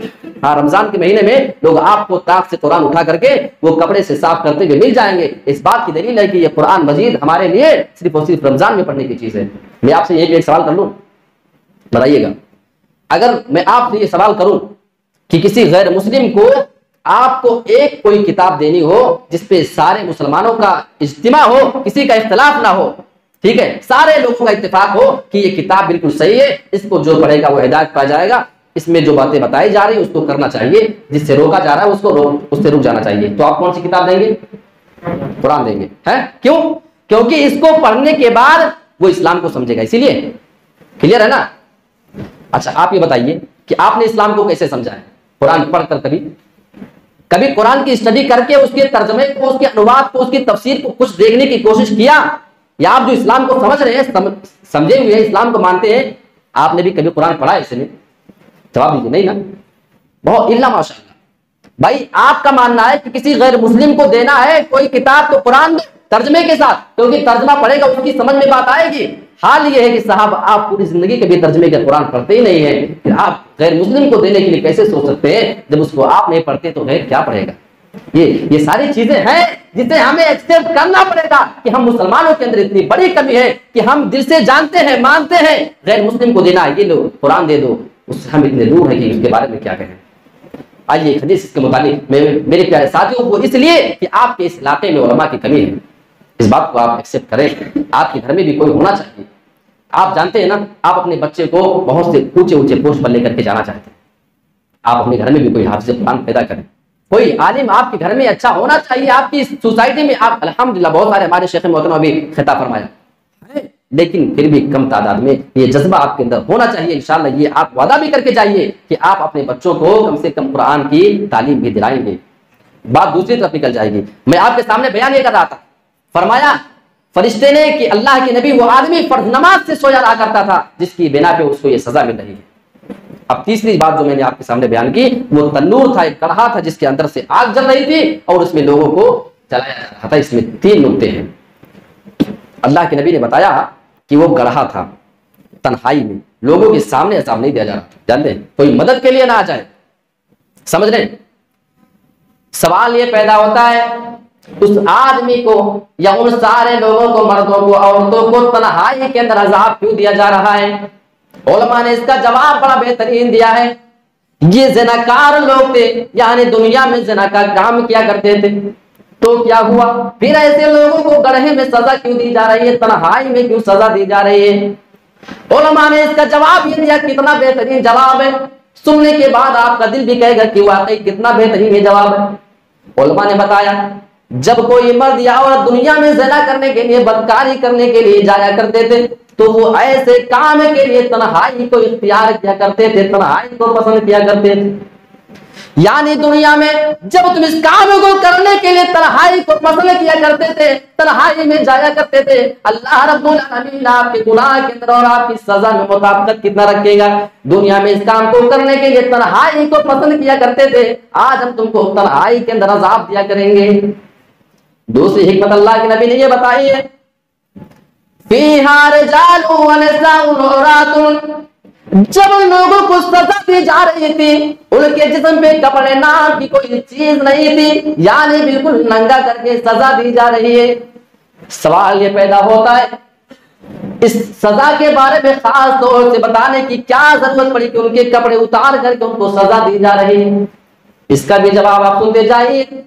हाँ, रमजान के महीने में लोग आपको ताक से कुरान उठा करके वो कपड़े से साफ करते हुए मिल जाएंगे। इस बात की दलील है कि ये कुरान मजीद हमारे लिए सिर्फ और सिर्फ रमजान में पढ़ने की चीज है। मैं आपसे एक सवाल कर लूं, बताइएगा, अगर मैं आपसे ये सवाल करूं कि किसी गैर मुस्लिम को आपको एक कोई किताब देनी हो जिसपे सारे मुसलमानों का इज्तिमा हो, किसी का इख्तिलाफ ना हो, ठीक है, सारे लोगों का इत्तेफाक हो कि ये किताब बिल्कुल सही है, इसको जो पढ़ेगा वो हिदायत पा जाएगा, इसमें जो बातें बताई जा रही है उसको करना चाहिए, जिससे रोका जा रहा है उससे रुक जाना चाहिए, तो आप कौन सी किताब देंगे? कुरान देंगे। है क्यों? क्योंकि इसको पढ़ने के बाद वो इस्लाम को समझेगा, इसीलिए। क्लियर है ना? अच्छा, आप ये बताइए कि आपने इस्लाम को कैसे समझा है? कुरान पढ़कर कभी कुरान की स्टडी करके उसके तर्जमे को, उसके अनुवाद को, उसकी तफसीर को कुछ देखने की कोशिश किया? या आप जो इस्लाम को समझ रहे हैं, समझे हुए हैं, इस्लाम को मानते हैं, आपने भी कभी कुरान पढ़ा है? इसलिए जवाब दीजिए, नहीं ना, बहुत इल्ला माशाअल्लाह। भाई आपका मानना है कि किसी गैर मुस्लिम को देना है कोई किताब तो कुरान तर्जमे के साथ, क्योंकि तर्जमा पढ़ेगा उसकी समझ में बात आएगी। हाल ये है कि साहब आप पूरी जिंदगी कभी तर्जमे के कुरान पढ़ते ही नहीं है, फिर आप गैर मुस्लिम को देने के लिए कैसे सोच सकते हैं? जब उसको आप नहीं पढ़ते तो गैर क्या पढ़ेगा? ये सारी चीजें हैं जिसे हमें एक्सेप्ट करना पड़ेगा कि हम मुसलमानों के अंदर इतनी बड़ी कमी है कि हम दिल से जानते हैं, मानते हैं गैर मुस्लिम को देना, ये लो कुरान दे दो, उससे हम इतने दूर हैं कि उसके बारे में क्या कहें। आइए एक हदीस के मुताबिक मेरे प्यारे साथियों, वो इसलिए कि आपके इस इलाके में उलमा की कमी है, इस बात को आप एक्सेप्ट करें। आपके घर में भी कोई होना चाहिए। आप जानते हैं ना, आप अपने बच्चे को बहुत से ऊंचे ऊंचे पोस्ट पर लेकर के जाना चाहते हैं, आप अपने घर में भी कोई हाफिज कुरान पैदा करें, कोई आलिम आपके घर में अच्छा होना चाहिए। आपकी सोसाइटी में आप अल्हम्दुलिल्लाह बहुत सारे हमारे शेख मोहतरम भी खिताब फरमाया है, लेकिन फिर भी कम तादाद में ये जज्बा आपके अंदर होना चाहिए। इंशाअल्लाह ये आप वादा भी करके जाइए कि आप अपने बच्चों को कम से कम कुरान की तालीम भी दिलाएंगे। बात दूसरी तरफ निकल जाएगी। मैं आपके सामने बयान ये कर रहा था, फरमाया फरिश्ते ने कि अल्लाह के नबी वो आदमी फर्ज नमाज से सोया रहा करता था जिसकी बिना पे उसको ये सजा मिल रही है। अब तीसरी बात जो मैंने आपके सामने बयान की, वो तन्नूर था, एक कढ़ा था जिसके अंदर से आग जल रही थी और उसमें लोगों को जलाया जा रहा था। इसमें 3 नुक्ते हैं। अल्लाह के नबी ने बताया कि वो गढ़ा था तन्हाई में, लोगों के सामने हिसाब नहीं दिया जा रहा, जानते हैं, कोई मदद के लिए ना आ जाए। समझ रहे? सवाल ये पैदा होता है उस आदमी को या उन सारे लोगों को, मर्दों को, औरतों को तन्हाई के अंदर अज़ाब क्यों दिया जा रहा है? उलमा ने इसका जवाब बड़ा बेहतरीन दिया है। ये ज़िनाकार लोग थे, यानी दुनिया में ज़िना का काम किया करते थे, तो क्या हुआ? फिर ऐसे लोगों को गड्ढे में सजा क्यों दी जा रही है, तन्हाई में क्यों सजा दी जा रही है? उलमा ने इसका जवाब ये दिया, कितना बेहतरीन जवाब है, सुनने के बाद आपका दिल भी कहेगा कि वाकई कितना बेहतरीन ये जवाब है। उलमा ने बताया जब कोई मर्द या औरत दुनिया में ज़िना करने के लिए, बदकारी करने के लिए जाया करते थे, तो वो ऐसे काम के लिए तन्हाई को इख्तियार किया करते थे, तन्हाई को पसंद किया करते थे। यानी दुनिया में जब तुम इस काम को करने के लिए तन्हाई को पसंद किया करते थे, तन्हाई में जाया करते थे, अल्लाह रब्बुल आलमीन आपके गुनाह के अंदर और आपकी सजा में मुताबिकत कितना रखेगा। दुनिया में इस काम को करने के लिए तन्हाई को पसंद किया करते थे, आज हम तुमको तन्हाई के अंदर अज़ाब दिया करेंगे। दूसरी हिकमत अल्लाह के नबी ने ये बताई है, जब लोगों को सजा दी जा रही थी, उनके जिस्म पे कपड़े नाम की कोई चीज नहीं थी, यानी बिल्कुल नंगा करके सजा दी जा रही है। सवाल ये पैदा होता है इस सजा के बारे में खास तौर से बताने की क्या जरूरत पड़ी कि उनके कपड़े उतार करके उनको सजा दी जा रही है? इसका भी जवाब आप सुनते जाइए।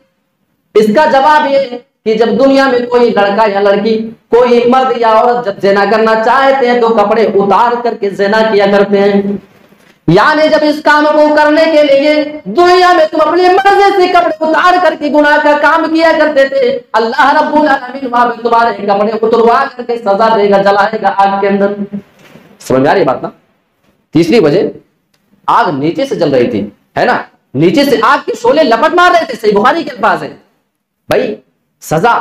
इसका जवाब ये कि जब दुनिया में कोई लड़का या लड़की, कोई मर्द या औरत जब ज़िना करना चाहते हैं तो कपड़े उतार करके ज़िना किया करते हैं। यानी जब इस काम को करने के लिए दुनिया में तुम अपनी मर्जी से कपड़े उतार करके गुनाह का काम किया करते थे, अल्लाह रब्बुल आलमीन वहां पे तुम्हारे कपड़े उतरवा करके सजा देगा, जलाएगा आग के अंदर। समझ में आ रही बात ना? तीसरी वजह, आग नीचे से जल रही थी, है ना, नीचे से आग के शोले लपट मार रहे थे। सही बुखारी के अल्फाज है। भाई सजा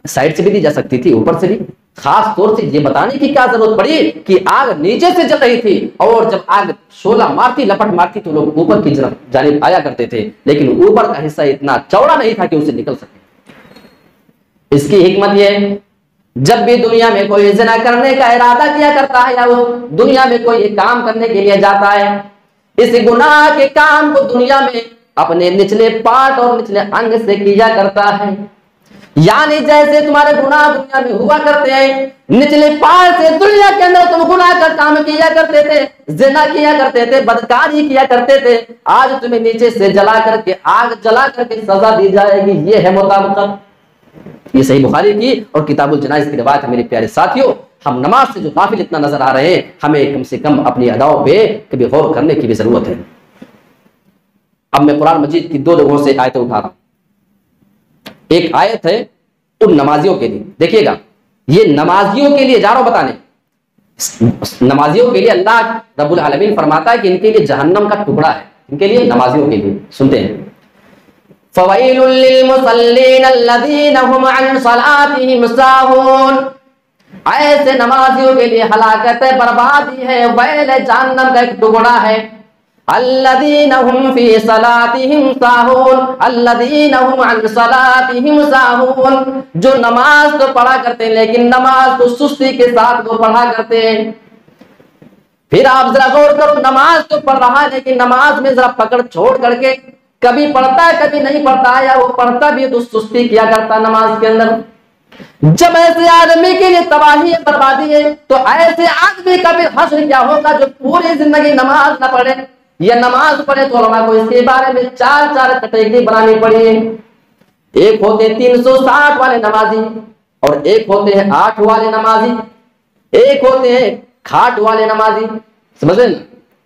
साइड से भी दी जा सकती थी, ऊपर से भी। खास तौर से ये बताने की क्या जरूरत पड़ी कि आग नीचे से जल रही थी और जब आग शोला मारती, लपट मारती तो लोग ऊपर की जानिब आया करते थे, लेकिन ऊपर का हिस्सा इतना चौड़ा नहीं था कि उसे निकल सके। इसकी हिकमत यह है, जब भी दुनिया में कोई ज़िना करने का इरादा किया करता है या वो दुनिया में कोई काम करने के लिए जाता है, इस गुनाह के काम को दुनिया में अपने निचले पार्ट और निचले अंग से किया करता है। यानी जैसे तुम्हारे गुनाह दुनिया में हुआ करते हैं, निचले पार्ट से दुनिया के अंदर तुम गुनाह का काम किया करते थे, ज़िना किया करते थे, बदकारी किया करते थे, आज तुम्हें नीचे से जला करके, आग जला करके सजा दी जाएगी। ये है मुताबिकत। ये सही बुखारी की और किताबुल जनाइज की रिवायत है। मेरे प्यारे साथियों, हम नमाज से जो गाफिल इतना नजर आ रहे हैं, हमें कम से कम अपनी अदाओं पे कभी गौर करने की भी जरूरत है। अब मैं कुरान मजीद की 2 जगहों से आयतें उठा रहा हूं। एक आयत है उन नमाजियों के लिए, देखिएगा, ये नमाजियों के लिए जा रहा हूं बताने। नमाजियों के लिए अल्लाह रब्बुल आलमीन फरमाता है कि इनके लिए जहन्नम का टुकड़ा है, इनके लिए, नमाजियों के लिए। सुनते हैं, फवैलुल लिल मुसल्लीन अल्लज़ीना हुम अन सलातिहिम साहून। ऐसे नमाजियों के लिए हलाकत है, बर्बादी है, वैल है, जहन्नम का एक टुकड़ा है। अल्लज़ीना हुम फी सलातिहिम साहून, अल्लज़ीना हुम अन सलातिहिम साहून, जो नमाज तो पढ़ा करते हैं लेकिन नमाज तो सुस्ती के साथ वो पढ़ा करते हैं। फिर आप जरा गौर करो, नमाज तो पढ़ रहा है लेकिन नमाज में जरा पकड़ छोड़ करके कभी पढ़ता है कभी नहीं पढ़ता है, या वो पढ़ता भी है तो सुस्ती किया करता है नमाज के अंदर। जब ऐसे आदमी के लिए तबाही बर्बादी है तो ऐसे आदमी का भी हश्र क्या होगा जो पूरी जिंदगी नमाज न पढ़े, या नमाज पढ़े तो उलमा को इसके बारे में चार कैटेगरी बनानी पड़ी है। एक होते हैं 360 वाले नमाजी, और एक होते हैं 8 वाले नमाजी, एक होते हैं खाट वाले नमाजी। समझ रहे ना,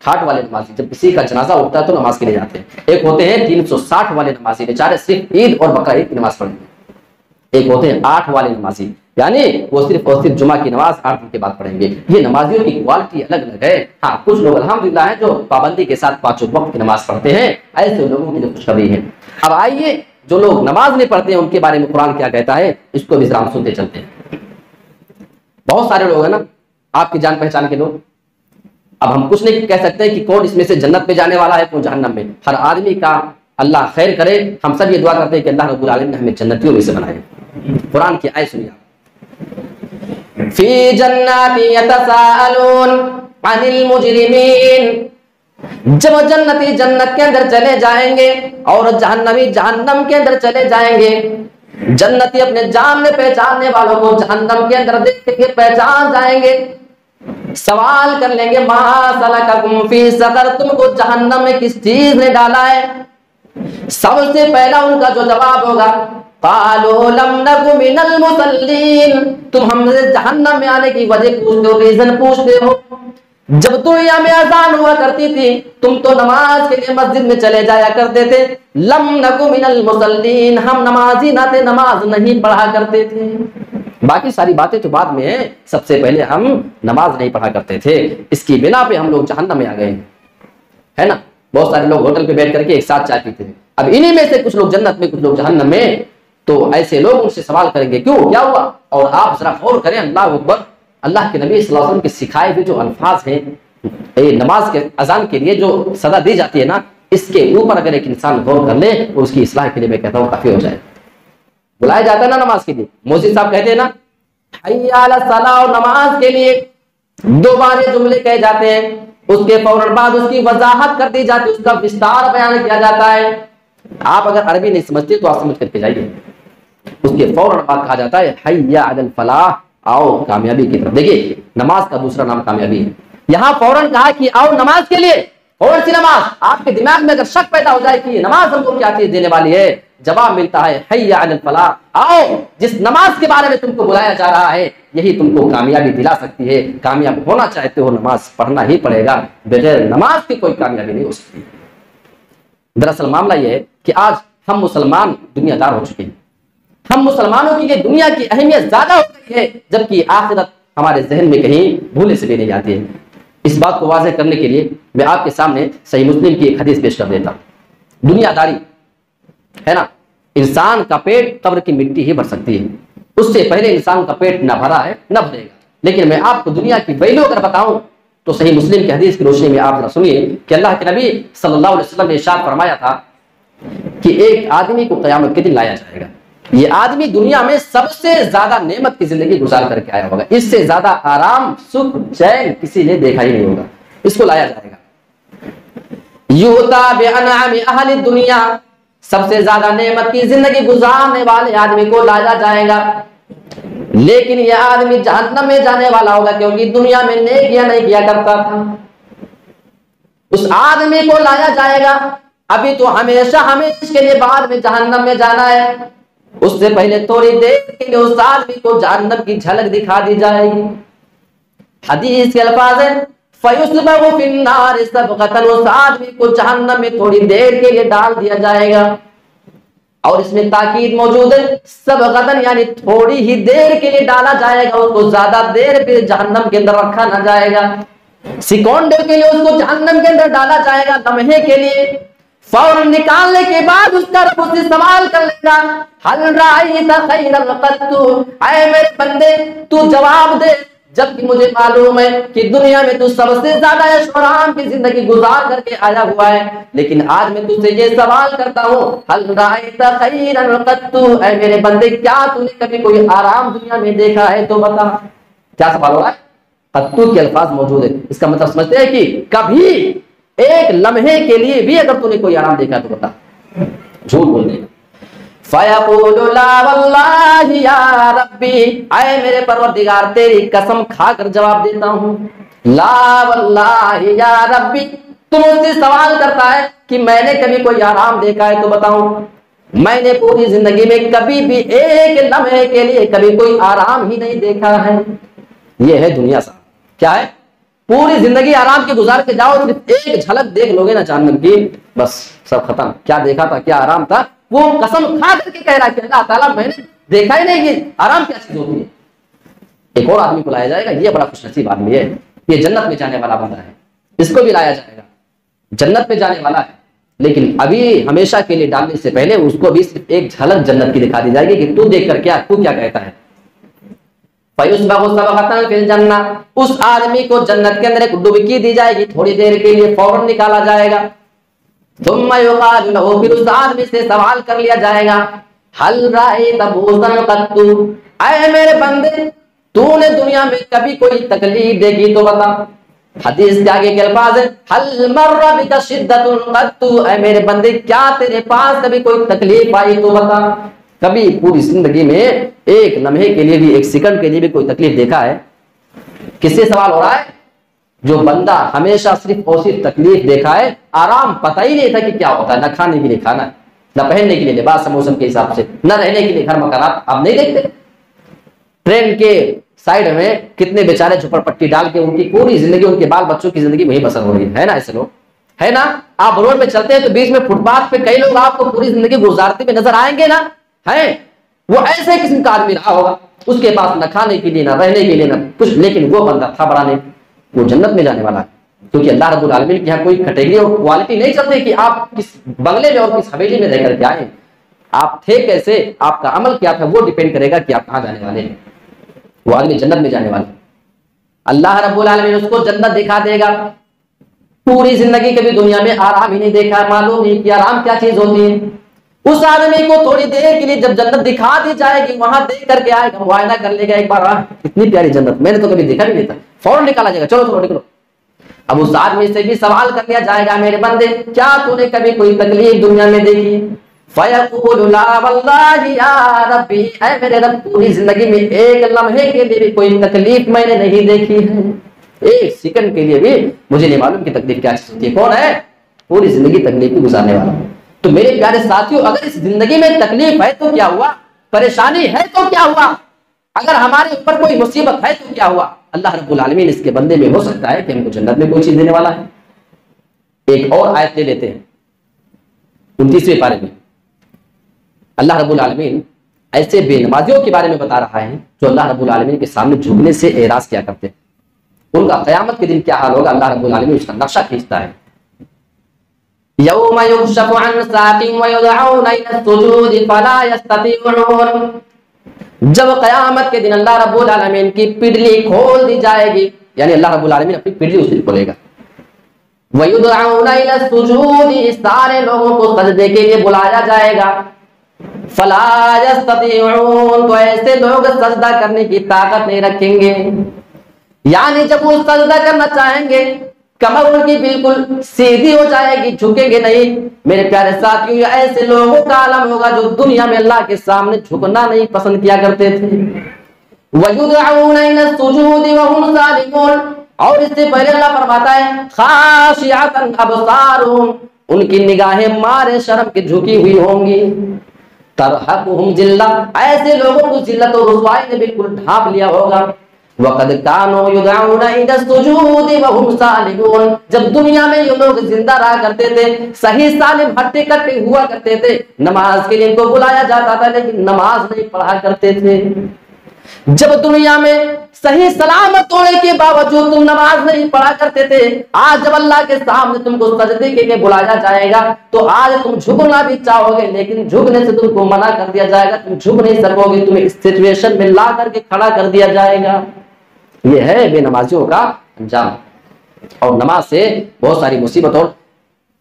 खाट वाले नमाजी जब किसी का जनाजा उठता है तो नमाज के लिए जाते हैं। एक होते हैं 360 वाले नमाजी, बेचारे सिर्फ ईद और बकरा ईद की नमाज पढ़ेंगे। एक होते हैं 8 वाले नमाजी, यानी वो सिर्फ और सिर्फ जुमा की नमाज 8 दिन के बाद पढ़ेंगे। ये नमाजियों की क्वालिटी अलग अलग है। हाँ, कुछ लोग अल्हम्दुलिल्लाह हैं जो पाबंदी के साथ 5 वक्त की नमाज पढ़ते हैं, ऐसे लोगों की जो खुशखबरी है। अब आइए, जो लोग नमाज नहीं पढ़ते हैं उनके बारे में कुरान क्या कहता है, इसको भी जरा सुनते चलते हैं। बहुत सारे लोग हैं ना आपकी जान पहचान के लोग, अब हम कुछ नहीं कह सकते कि कौन इसमें से जन्नत पे जाने वाला है कौन जहन्नम में। हर आदमी का अल्लाह खैर करे। हम सब ये दुआ करते हैं कि अल्लाह रब्बुल आलमीन हमें जन्नतियों में से बनाए। कुरान की आयत सुनिए, फी जन्नति यतसाअलून अनिल मुजरिमीन। जब जन्नती जन्नत के अंदर चले जाएंगे और जहन्नमी जहन्नम के अंदर चले जाएंगे, जन्नती अपने जानने पहचानने वालों को जहन्नम के अंदर देखेंगे, पहचान जाएंगे, सवाल कर लेंगे मा सलककुम फी सकर, तुमको जहन्नम में किस चीज ने डाला है। सबसे पहला उनका जो जवाब होगा, कालू लम नकु मिनल मुसल्लीन, तुम हमसे जहन्नम में आने की वजह पूछते हो, रीजन पूछते हो। जब दुनिया में अजान हुआ करती थी तुम तो नमाज के लिए मस्जिद में चले जाया करते थे। लम नकु मिनल मुसल्लीन, हम नमाजी ना थे, नमाज नहीं पढ़ा करते थे। बाकी सारी बातें तो बाद में है, सबसे पहले हम नमाज नहीं पढ़ा करते थे, इसकी बिना पे हम लोग जहन्नम में आ गए, है ना। बहुत सारे लोग होटल पे बैठ करके एक साथ चाय पीते थे। अब इन्हीं में से कुछ लोग जन्नत में कुछ लोग जहन्नम में, तो ऐसे लोग उनसे सवाल करेंगे क्यों, क्या हुआ। और आप जरा गौर करें, अल्लाह अकबर, अल्लाह के नबी सल्लल्लाहु अलैहि वसल्लम के सिखाए हुए जो अल्फाज हैं नमाज के अजान के लिए जो सदा दी जाती है ना, इसके ऊपर अगर एक इंसान गौर कर ले तो उसकी इस्लाह के लिए मैं कहता हूँ काफी हो जाए। बुलाया जाता है ना नमाज के लिए, मौलवी साहब कहते हैं ना हय्या अला सलाह, नमाज के लिए 2 बार जुमले कहे जाते हैं, उसके फौरन बाद उसकी वजाहत कर दी जाती है, उसका विस्तार बयान किया जाता है। आप अगर अरबी नहीं समझते तो आप समझ करके जाइए। उसके फौरन बाद कहा जाता है हय्या अलल फलाह, आओ कामयाबी की तरफ। देखिए नमाज का दूसरा नाम कामयाबी है। यहां फौरन कहा कि आओ नमाज के लिए। कौन सी नमाज? आपके दिमाग में अगर शक पैदा हो जाए कि नमाज हमको क्या चीज देने वाली है, जवाब मिलता है हय्या अलल फलाह, आओ जिस नमाज के बारे में तुमको बुलाया जा रहा है यही तुमको कामयाबी दिला सकती है। कामयाब होना चाहते हो नमाज पढ़ना ही पड़ेगा, बगैर नमाज की कोई कामयाबी नहीं हो सकती। दरअसल मामला यह है कि आज हम मुसलमान दुनियादार हो चुके हैं। हम मुसलमानों के लिए दुनिया की अहमियत ज्यादा हो गई है, जबकि आखिरत हमारे जहन में कहीं भूले से भी नहीं आती है। इस बात को वाज़ेह करने के लिए मैं आपके सामने सही मुस्लिम की एक हदीस पेश कर देता हूं। दुनियादारी है ना, इंसान का पेट कब्र की मिट्टी ही भर सकती है, उससे पहले इंसान का पेट न भरा है न भरेगा। लेकिन मैं आपको दुनिया की वैल्यू अगर बताऊं तो सही मुस्लिम की हदीस की रोशनी में आप जरा सुनिए कि अल्लाह के नबी सल्लल्लाहु अलैहि वसल्लम ने इरशाद फरमाया था कि एक आदमी को क़यामत के दिन लाया जाएगा। ये आदमी दुनिया में सबसे ज्यादा नेमत की जिंदगी गुजार करके आया होगा, इससे ज्यादा आराम सुख चैन किसी ने देखा ही नहीं होगा। इसको लाया जाएगा, युता बिअनअमि अहली दुनिया, सबसे ज्यादा नेमत की जिंदगी गुजारने वाले आदमी को लाया जाएगा। लेकिन यह आदमी जहन्नम में जाने वाला होगा क्योंकि दुनिया में नेकियां नहीं किया करता था। उस आदमी को लाया जाएगा, अभी तो हमेशा हमेशा के लिए बाद में जहन्नम में जाना है, उससे पहले थोड़ी देर के लिए उस आदमी को जहन्नम की झलक दिखा दी जाएगी। हदीस के अल्फाज है फयुस्बगु फिन्नार सबगतन, उस आदमी को जहन्नम में थोड़ी देर के लिए डाल दिया जाएगा। और इसमें ताकीद मौजूद है, सबगतन यानी थोड़ी ही देर के लिए डाला जाएगा, उसको ज्यादा देर फिर जहन्नम के अंदर रखा ना जाएगा। सेकंड के लिए उसको जहन्नम के अंदर डाला जाएगा, लम्हे के लिए। फौरन निकालने के बाद उसका रब उससे सवाल कर लेगा, हल रायत खैरल कत्तु, ऐ मेरे बंदे तू जवाब दे, जबकि मुझे मालूम है कि दुनिया में तू सबसे ज्यादा ऐश और आराम की जिंदगी गुजार करके आया हुआ है, लेकिन आज मैं तुझसे ये सवाल करता हूँ, हल रायता खैरन कत्तु, ऐ मेरे बंदे क्या तूने कभी कोई आराम दुनिया में देखा है तो बता। क्या सवाल हो रहा है? कत्तु के अल्फाज मौजूद है, इसका मतलब समझते हैं कि कभी एक लम्हे के लिए भी अगर तूने कोई आराम देखा तो बता। झूठ बोल देगा। फयक़ूलु ला वल्लाहि या रब्बी, ऐ मेरे परवरदिगार तेरी कसम खाकर जवाब देता हूँ, ला वल्लाहि या रब्बी, तू मुझसे सवाल करता है कि मैंने कभी कोई आराम देखा है तो बताऊं। मैंने पूरी जिंदगी में कभी भी एक लम्हे के लिए कभी कोई आराम ही नहीं देखा है। यह है दुनिया सा। क्या है? पूरी जिंदगी आराम के गुजार के जाओ, सिर्फ एक झलक देख लोगे ना जहन्नम की, बस सब खत्म। क्या देखा था, क्या आराम था, वो कसम खा करके कह रहा है कि अल्लाह ताला मैंने देखा ही नहीं कि आराम क्या चीज होती है। एक और आदमी को लाया जाएगा, ये बड़ा खुशनसीब आदमी है, ये जन्नत में जाने वाला बंदा है, इसको भी लाया जाएगा, जन्नत में जाने वाला है, लेकिन अभी हमेशा के लिए डालने से पहले उसको भी सिर्फ एक झलक जन्नत की दिखा दी जाएगी कि तू देख कर क्या, तू क्या कहता है। उस आदमी को जन्नत के अंदर एक डुबकी दी जाएगी, थोड़ी देर के लिए फौरन निकाला जाएगा। फिर उस आदमी से सवाल कर लिया जाएगा, हल रायत बूसन कत्तु, ऐ मेरे बंदे तूने दुनिया में कभी कोई तकलीफ देखी तो बता। हदीस के आगे के अल्फाज है, हल मर्रा बिका शिद्दतुन कत्तु, ऐ मेरे बंदे क्या तेरे पास कभी कोई तकलीफ आई तो बता। कभी पूरी जिंदगी में एक लम्हे के लिए भी, एक सेकंड के लिए भी कोई तकलीफ देखा है? किससे सवाल हो रहा है? जो बंदा हमेशा सिर्फ और सिर्फ तकलीफ देखा है, आराम पता ही नहीं था कि क्या होता है, न खाने के लिए खाना, न पहनने के लिए लिबास मौसम के हिसाब से, न रहने के लिए घर मकान। आप नहीं देखते ट्रेन के साइड में कितने बेचारे झुपड़पट्टी डाल के उनकी पूरी जिंदगी, उनके बाल बच्चों की जिंदगी वही बसर हो रही है ना? ऐसे लोग है ना? आप रोड पे चलते हैं तो बीच में फुटपाथ पे कई लोग आपको पूरी जिंदगी गुजारते हुए नजर आएंगे ना? है वो ऐसे किस्म का आदमी रहा होगा, उसके पास न खाने के लिए, न रहने के लिए, न कुछ, लेकिन वो बंदा था बड़ा नहीं, वो जन्नत में जाने वाला है। क्योंकि अल्लाह रब्बुल आलमीन के यहाँ कोई कैटेगरी और क्वालिटी नहीं चलती कि आप किस बंगले में और किस हवेली में रहकर के आए, आप थे कैसे, आपका अमल क्या था, वो डिपेंड करेगा कि आप कहाँ जाने वाले हैं। वो आदमी जन्नत में जाने वाला, अल्लाह रब्बुल आलमीन उसको जन्नत दिखा देगा। पूरी जिंदगी कभी दुनिया में आराम ही नहीं देखा, मालूम नहीं कि आराम क्या चीज होती है। उस आदमी को थोड़ी देर के लिए जब जन्नत दिखा दी जाएगी, वहां देख करके आएगा, मुआयना कर लेगा एक बार, इतनी प्यारी जन्नत मैंने तो कभी देखा भी नहीं था, फौरन निकाला जाएगा, चलो चलो निकलो। अब उस आदमी से भी सवाल कर लिया जाएगा, मेरे बंदे क्या तूने कभी कोई तकलीफ दुनिया में देखी? फयक़ूलु ला वल्लाहि या रब्बी, ऐ मेरे रब पूरी जिंदगी में एक लम्हे के लिए भी कोई तकलीफ मैंने नहीं देखी है, एक सेकंड के लिए भी मुझे नहीं मालूम कि तकलीफ क्या चीज होती है। कौन है? पूरी जिंदगी तकलीफ की गुजारने वाला। तो मेरे प्यारे साथियों, अगर इस जिंदगी में तकलीफ है तो क्या हुआ, परेशानी है तो क्या हुआ, अगर हमारे ऊपर कोई मुसीबत है तो क्या हुआ, अल्लाह रब्बुल आलमीन इसके बंदे में हो सकता है कि हमको जन्नत में कोई चीज देने वाला है। एक और आयत ले लेते हैं 29वें पारे में। अल्लाह रब्बुल आलमीन ऐसे बेनमाजियों के बारे में बता रहा है जो अल्लाह रब्बुल आलमीन के सामने झुकने से एराज किया करते हैं, उनका क़यामत के दिन क्या हाल होगा। अल्लाह रब्बुल आलमीन उसका नक्शा खींचता है। यौम युक्शफु अन साक़िन व युदअऊना इला सुजूद फला यस्ततीऊन, जब क़यामत के दिन अल्लाह रब्बुल आलमीन की पिंडली खोल दी जाएगी, यानी अल्लाह रब्बुल आलमीन अपनी पिंडली उस दिन खोलेगा। व युदअऊना इला सुजूद, सारे लोगों को सजदे के लिए बुलाया जाएगा। फला यस्ततीऊन, तो ऐसे लोग सजदा करने की ताकत नहीं रखेंगे, यानी जब वो सजदा करना चाहेंगे कमर उनकी बिल्कुल सीधी हो जाएगी, झुकेंगे नहीं। मेरे प्यारे साथियों, ऐसे लोगों का आलम होगा जो दुनिया में अल्लाह के सामने झुकना नहीं पसंद किया करते थे। वयुदअऊना इला सुजूद व हुम सालिमून, और इससे पहले अल्लाह फरमाता है खाशिअतन अबसारुहुम, उनकी निगाहें मारे शर्म के झुकी हुई होंगी। तरहकुहुम जिल्ला, ऐसे लोगों को जिल्लत और रुसवाई ने बिल्कुल ढांप लिया होगा। वक़द कानू युदअऊना इला सुजूद व हुम सालिमून, जब दुनिया में ये लोग जिंदा रहा करते थे, सही सालिम हट्टे कट्टे हुआ करते थे, नमाज के लिए इनको बुलाया जाता था लेकिन नमाज नहीं पढ़ा करते थे। जब दुनिया में सही सलामत होने के बावजूद तुम नमाज नहीं पढ़ा करते थे, आज जब अल्लाह के सामने तुमको सजदे के लिए बुलाया जाएगा तो आज तुम झुकना भी चाहोगे, लेकिन झुकने से तुमको मना कर दिया जाएगा, तुम झुक नहीं सकोगे, तुम्हें इस सिचुएशन में ला करके खड़ा कर दिया जाएगा। ये है बेनमाजियों का अंजाम। और नमाज से बहुत सारी मुसीबत और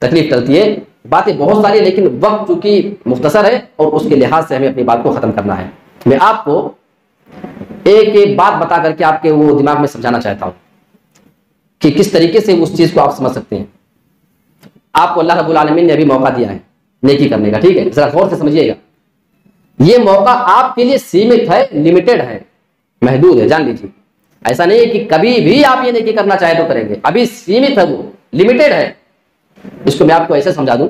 तकलीफ टलती है। बातें बहुत सारी, लेकिन वक्त चूंकि मुख्तसर है और उसके लिहाज से हमें अपनी बात को खत्म करना है। मैं आपको एक एक बात बता करके आपके वो दिमाग में समझाना चाहता हूं कि किस तरीके से उस चीज को आप समझ सकते हैं। आपको अल्लाह रब्बुल आलमीन ने अभी मौका दिया है नेकी करने का, ठीक है, जरा गौर से समझिएगा। ये मौका आपके लिए सीमित है, लिमिटेड है, महदूद है, जान लीजिए। ऐसा नहीं है कि कभी भी आप ये नेकी करना चाहे तो करेंगे, अभी सीमित है, वो लिमिटेड है। इसको मैं आपको ऐसे समझा दूं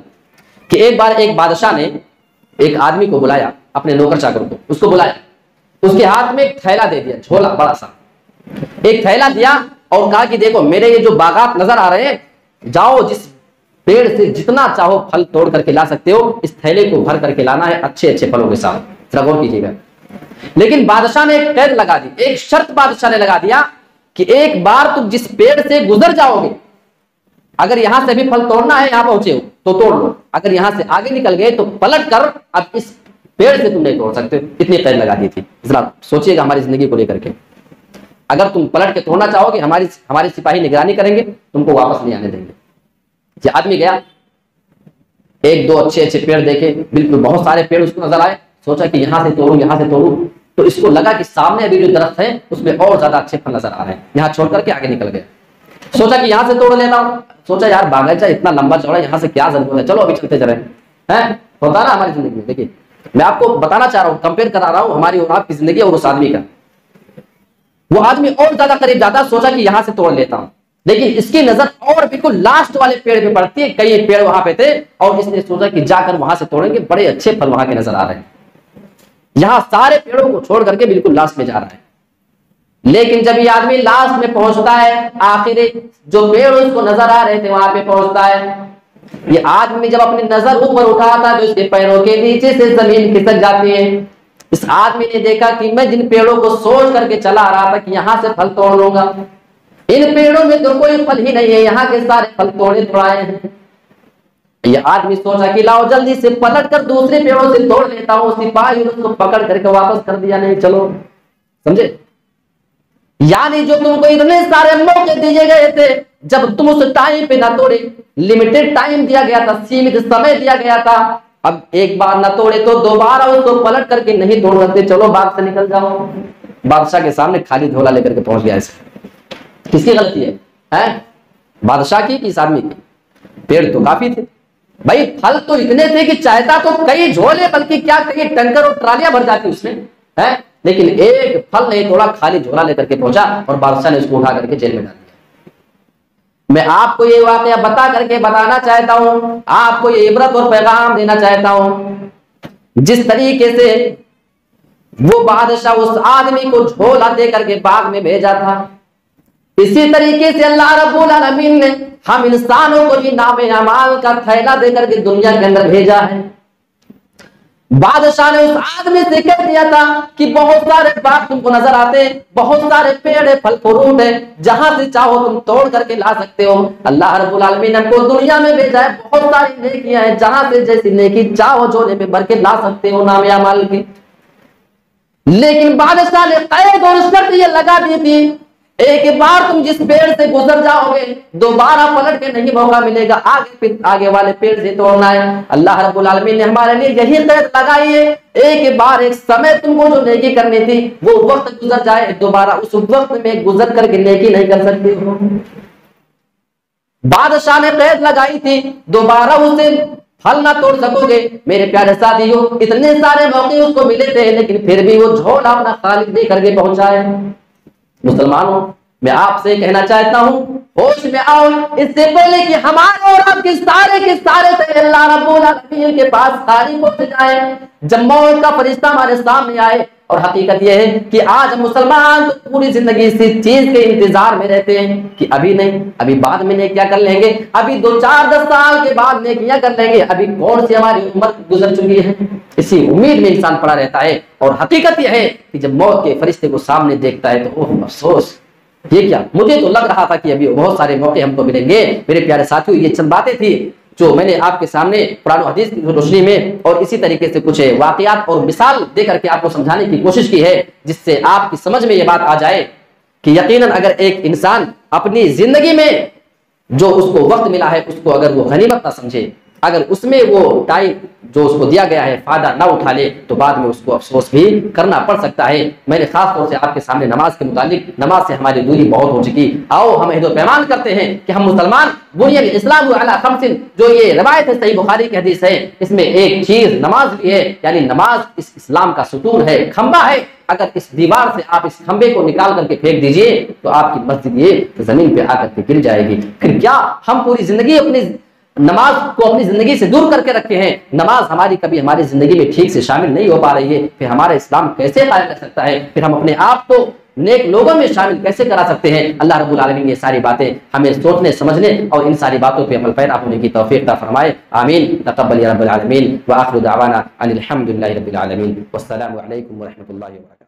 कि एक बार एक बादशाह ने एक आदमी को बुलाया, अपने नौकर चाकर को, उसको बुलाया, उसके हाथ में एक थैला दे दिया, झोला बड़ा सा एक थैला दिया और कहा कि देखो मेरे ये जो बागात नजर आ रहे हैं, जाओ जिस पेड़ से जितना चाहो फल तोड़ करके ला सकते हो, इस थैले को भर करके लाना है अच्छे अच्छे फलों के साथ। जरा गौर कीजिएगा। लेकिन बादशाह ने एक कैद लगा दी, एक शर्त बादशाह ने लगा दिया कि एक बार तुम जिस पेड़ से गुजर जाओगे, अगर यहां से भी फल तोड़ना है, यहां पहुंचे हो तो तोड़ लो, अगर यहां से आगे निकल गए तो पलट कर अब इस पेड़ से तुम नहीं तोड़ सकते। इतनी कैद लगा दी थी। जरा सोचिएगा हमारी जिंदगी को लेकर के, अगर तुम पलट के तोड़ना चाहोगे, हमारे सिपाही निगरानी करेंगे, तुमको वापस नहीं आने देंगे। ये आदमी गया, एक दो अच्छे अच्छे पेड़ देखे, बिल्कुल बहुत सारे पेड़ उसको नजर आए, सोचा कि यहां से तोड़ू यहां से तोड़ू, तो इसको लगा कि सामने अभी जो दरख्त है उसमें और ज्यादा अच्छे फल नजर आ रहे हैं, यहाँ छोड़ करके आगे निकल गए। सोचा कि यहां से तोड़ लेता हूं, सोचा यार बागीचा इतना लंबा चौड़ा, यहाँ से क्या जरूरत है, चलो अभी चलते चले हैं। होता ना हमारी जिंदगी में। देखिए मैं आपको बताना चाह रहा हूँ, कंपेयर करा रहा हूँ हमारी और आपकी जिंदगी और उस आदमी का। वो आदमी और ज्यादा करीब जाता, सोचा कि यहां से तोड़ लेता हूं, लेकिन इसकी नजर और बिल्कुल लास्ट वाले पेड़ पे पड़ती है। कई पेड़ वहां पे थे और इसने सोचा कि जाकर वहां से तोड़ेंगे, बड़े अच्छे फल वहां के नजर आ रहे हैं। यहां सारे पेड़ों को छोड़ करके बिल्कुल लास्ट में जा रहा है। लेकिन जब ये आदमी लास्ट में पहुंचता है, आखिर जो पेड़ उसको नजर आ रहे थे वहां पे पहुंचता है, ये आदमी जब अपनी नजर ऊपर उठाता तो इसके पैरों के नीचे से जमीन खिसक जाती है। इस आदमी ने देखा कि मैं जिन पेड़ों को सोच करके चला आ रहा था कि यहां से फल तोड़ लूंगा, इन पेड़ों में तो कोई फल ही नहीं है, यहाँ के सारे फल तोड़े तोड़ाए हैं। यह आदमी सोचा कि लाओ जल्दी से पलट कर दूसरे पेड़ों से तोड़ लेता हूं। सिपाही उसको पकड़ करके वापस कर दिया, नहीं चलो, समझे? यानी जो तुमको इतने सारे मौके दिए गए थे, जब तुम उस टाइम पे ना तोड़े, लिमिटेड टाइम दिया गया था, सीमित समय दिया गया था, अब एक बार ना तोड़े तो दोबारा उसको पलट करके नहीं तोड़ सकते, चलो बाग से निकल जाओ। बादशाह के सामने खाली झोला लेकर के पहुंच गया। ऐसे किसकी गलती है? बादशाह की कि इस आदमी की? पेड़ तो काफी थे भाई, फल तो इतने थे कि चाहता तो कई झोले, बल्कि क्या कई टंकर और ट्रालियां भर जाती उसने, है, लेकिन एक फल नहीं तोड़ा, खाली झोला लेकर के पहुंचा और बादशाह ने उसको उठा करके जेल में डाल दिया। मैं आपको ये वाकया बता करके बताना चाहता हूं, आपको ये इबरत और पैगाम देना चाहता हूं। जिस तरीके से वो बादशाह उस आदमी को झोला दे करके बाग में भेजा था, इसी तरीके से अल्लाह रब्बुल आलमीन ने हम इंसानों को भी नामे अमाल का थैला देकर के दुनिया के अंदर भेजा है। बादशाह ने उस आदमी से कह दिया था कि बहुत सारे बाग तुमको नजर आते हैं, बहुत सारे पेड़ है, फल फ्रूट है, जहां से चाहो तुम तोड़ करके ला सकते हो। अल्लाह रब्बुल आलमीन ने हमको दुनिया में भेजा है, बहुत सारी नेकियां हैं, जहां से जैसी नेकी चाहो झोले में भर के ला सकते हो नामे अमाल की। लेकिन बादशाह ने कैद और शर्त ये लगा दी थी, एक बार तुम जिस पेड़ से गुजर जाओगे, दोबारा पलट के नहीं मौका मिलेगा, आगे वाले पेड़ से तोड़ना है। अल्लाह रब्बुल आलमीन ने हमारे लिए यही कैद लगाई है, एक बार एक समय तुमको जो नेकी करनी थी वो वक्त गुजर जाए, दोबारा उस वक्त में गुजर करके नेकी नहीं कर सकते हो। बादशाह ने कैद लगाई थी, दोबारा उसे फल ना तोड़ सकोगे। मेरे प्यारे साथियों, इतने सारे मौके उसको मिले थे, लेकिन फिर भी वो झोला अपना खाली दे करके पहुंचा है। मुसलमानों, मैं आपसे कहना चाहता हूं, होश में आओ, इससे पहले कि हमारे और आपके सारे के सारे अल्लाह रब्बुल आलमीन के पास खाली पहुंच जाए, जब मौत का फरिश्ता हमारे सामने आए। और हकीकत यह है कि आज हम मुसलमान तो पूरी जिंदगी इसी चीज के इंतजार में रहते हैं कि अभी नहीं, अभी बाद में नेकियां कर लेंगे, अभी 2-4-10 साल के बाद नेकियां कर लेंगे, अभी कौन सी हमारी उम्र गुजर चुकी है। इसी उम्मीद में इंसान पड़ा रहता है। और हकीकत यह है कि जब मौत के फरिश्ते को सामने देखता है तो ओह अफसोस, ये क्या, मुझे तो लग रहा था कि अभी बहुत सारे मौके हमको मिलेंगे। मेरे प्यारे साथियों, ये चंद बातें थी जो मैंने आपके सामने कुरान और हदीस की रोशनी में और इसी तरीके से कुछ वाकयात और मिसाल दे करके आपको समझाने की कोशिश की है, जिससे आपकी समझ में ये बात आ जाए कि यकीनन अगर एक इंसान अपनी जिंदगी में जो उसको वक्त मिला है उसको अगर वो गनीमत ना समझे, अगर उसमें वो टाइम जो उसको दिया गया है फायदा ना उठा ले, तो बाद में उसको अफसोस भी करना पड़ सकता है। मैंने खास तौर से आपके सामने नमाज के मुतालिक, नमाज से हमारी दूरी बहुत हो चुकी, आओ हम अहद पैमान करते हैं कि हम मुसलमान बुनिया इस्लाम अला खम्सिन, जो ये रवायत है सही बुखारी की हदीस है, इसमें एक चीज नमाज भी है, यानी नमाज इस इस्लाम का सुतून है, खंबा है। अगर इस दीवार से आप इस खंबे को निकाल करके फेंक दीजिए तो आपकी मस्जिद ये जमीन पे आकर के गिर जाएगी। फिर क्या हम पूरी जिंदगी अपनी नमाज को अपनी जिंदगी से दूर करके रखे हैं, नमाज हमारी कभी हमारी जिंदगी में ठीक से शामिल नहीं हो पा रही है, फिर हमारा इस्लाम कैसे कायम रह सकता है, फिर हम अपने आप को नेक लोगों में शामिल कैसे करा सकते हैं। अल्लाह रब्बुल आलमीन ये सारी बातें हमें सोचने समझने और इन सारी बातों पे अमल पैरा होने की तौफीक अता फरमाए। आमीन। तक़ब्बल या रब्बल आलमीन व आखिरु दावाना अनिल हम्दुलिल्लाहि रब्बिल आलमीन। वस्सलामु अलैकुम व रहमतुल्लाहि व बरकातुहू।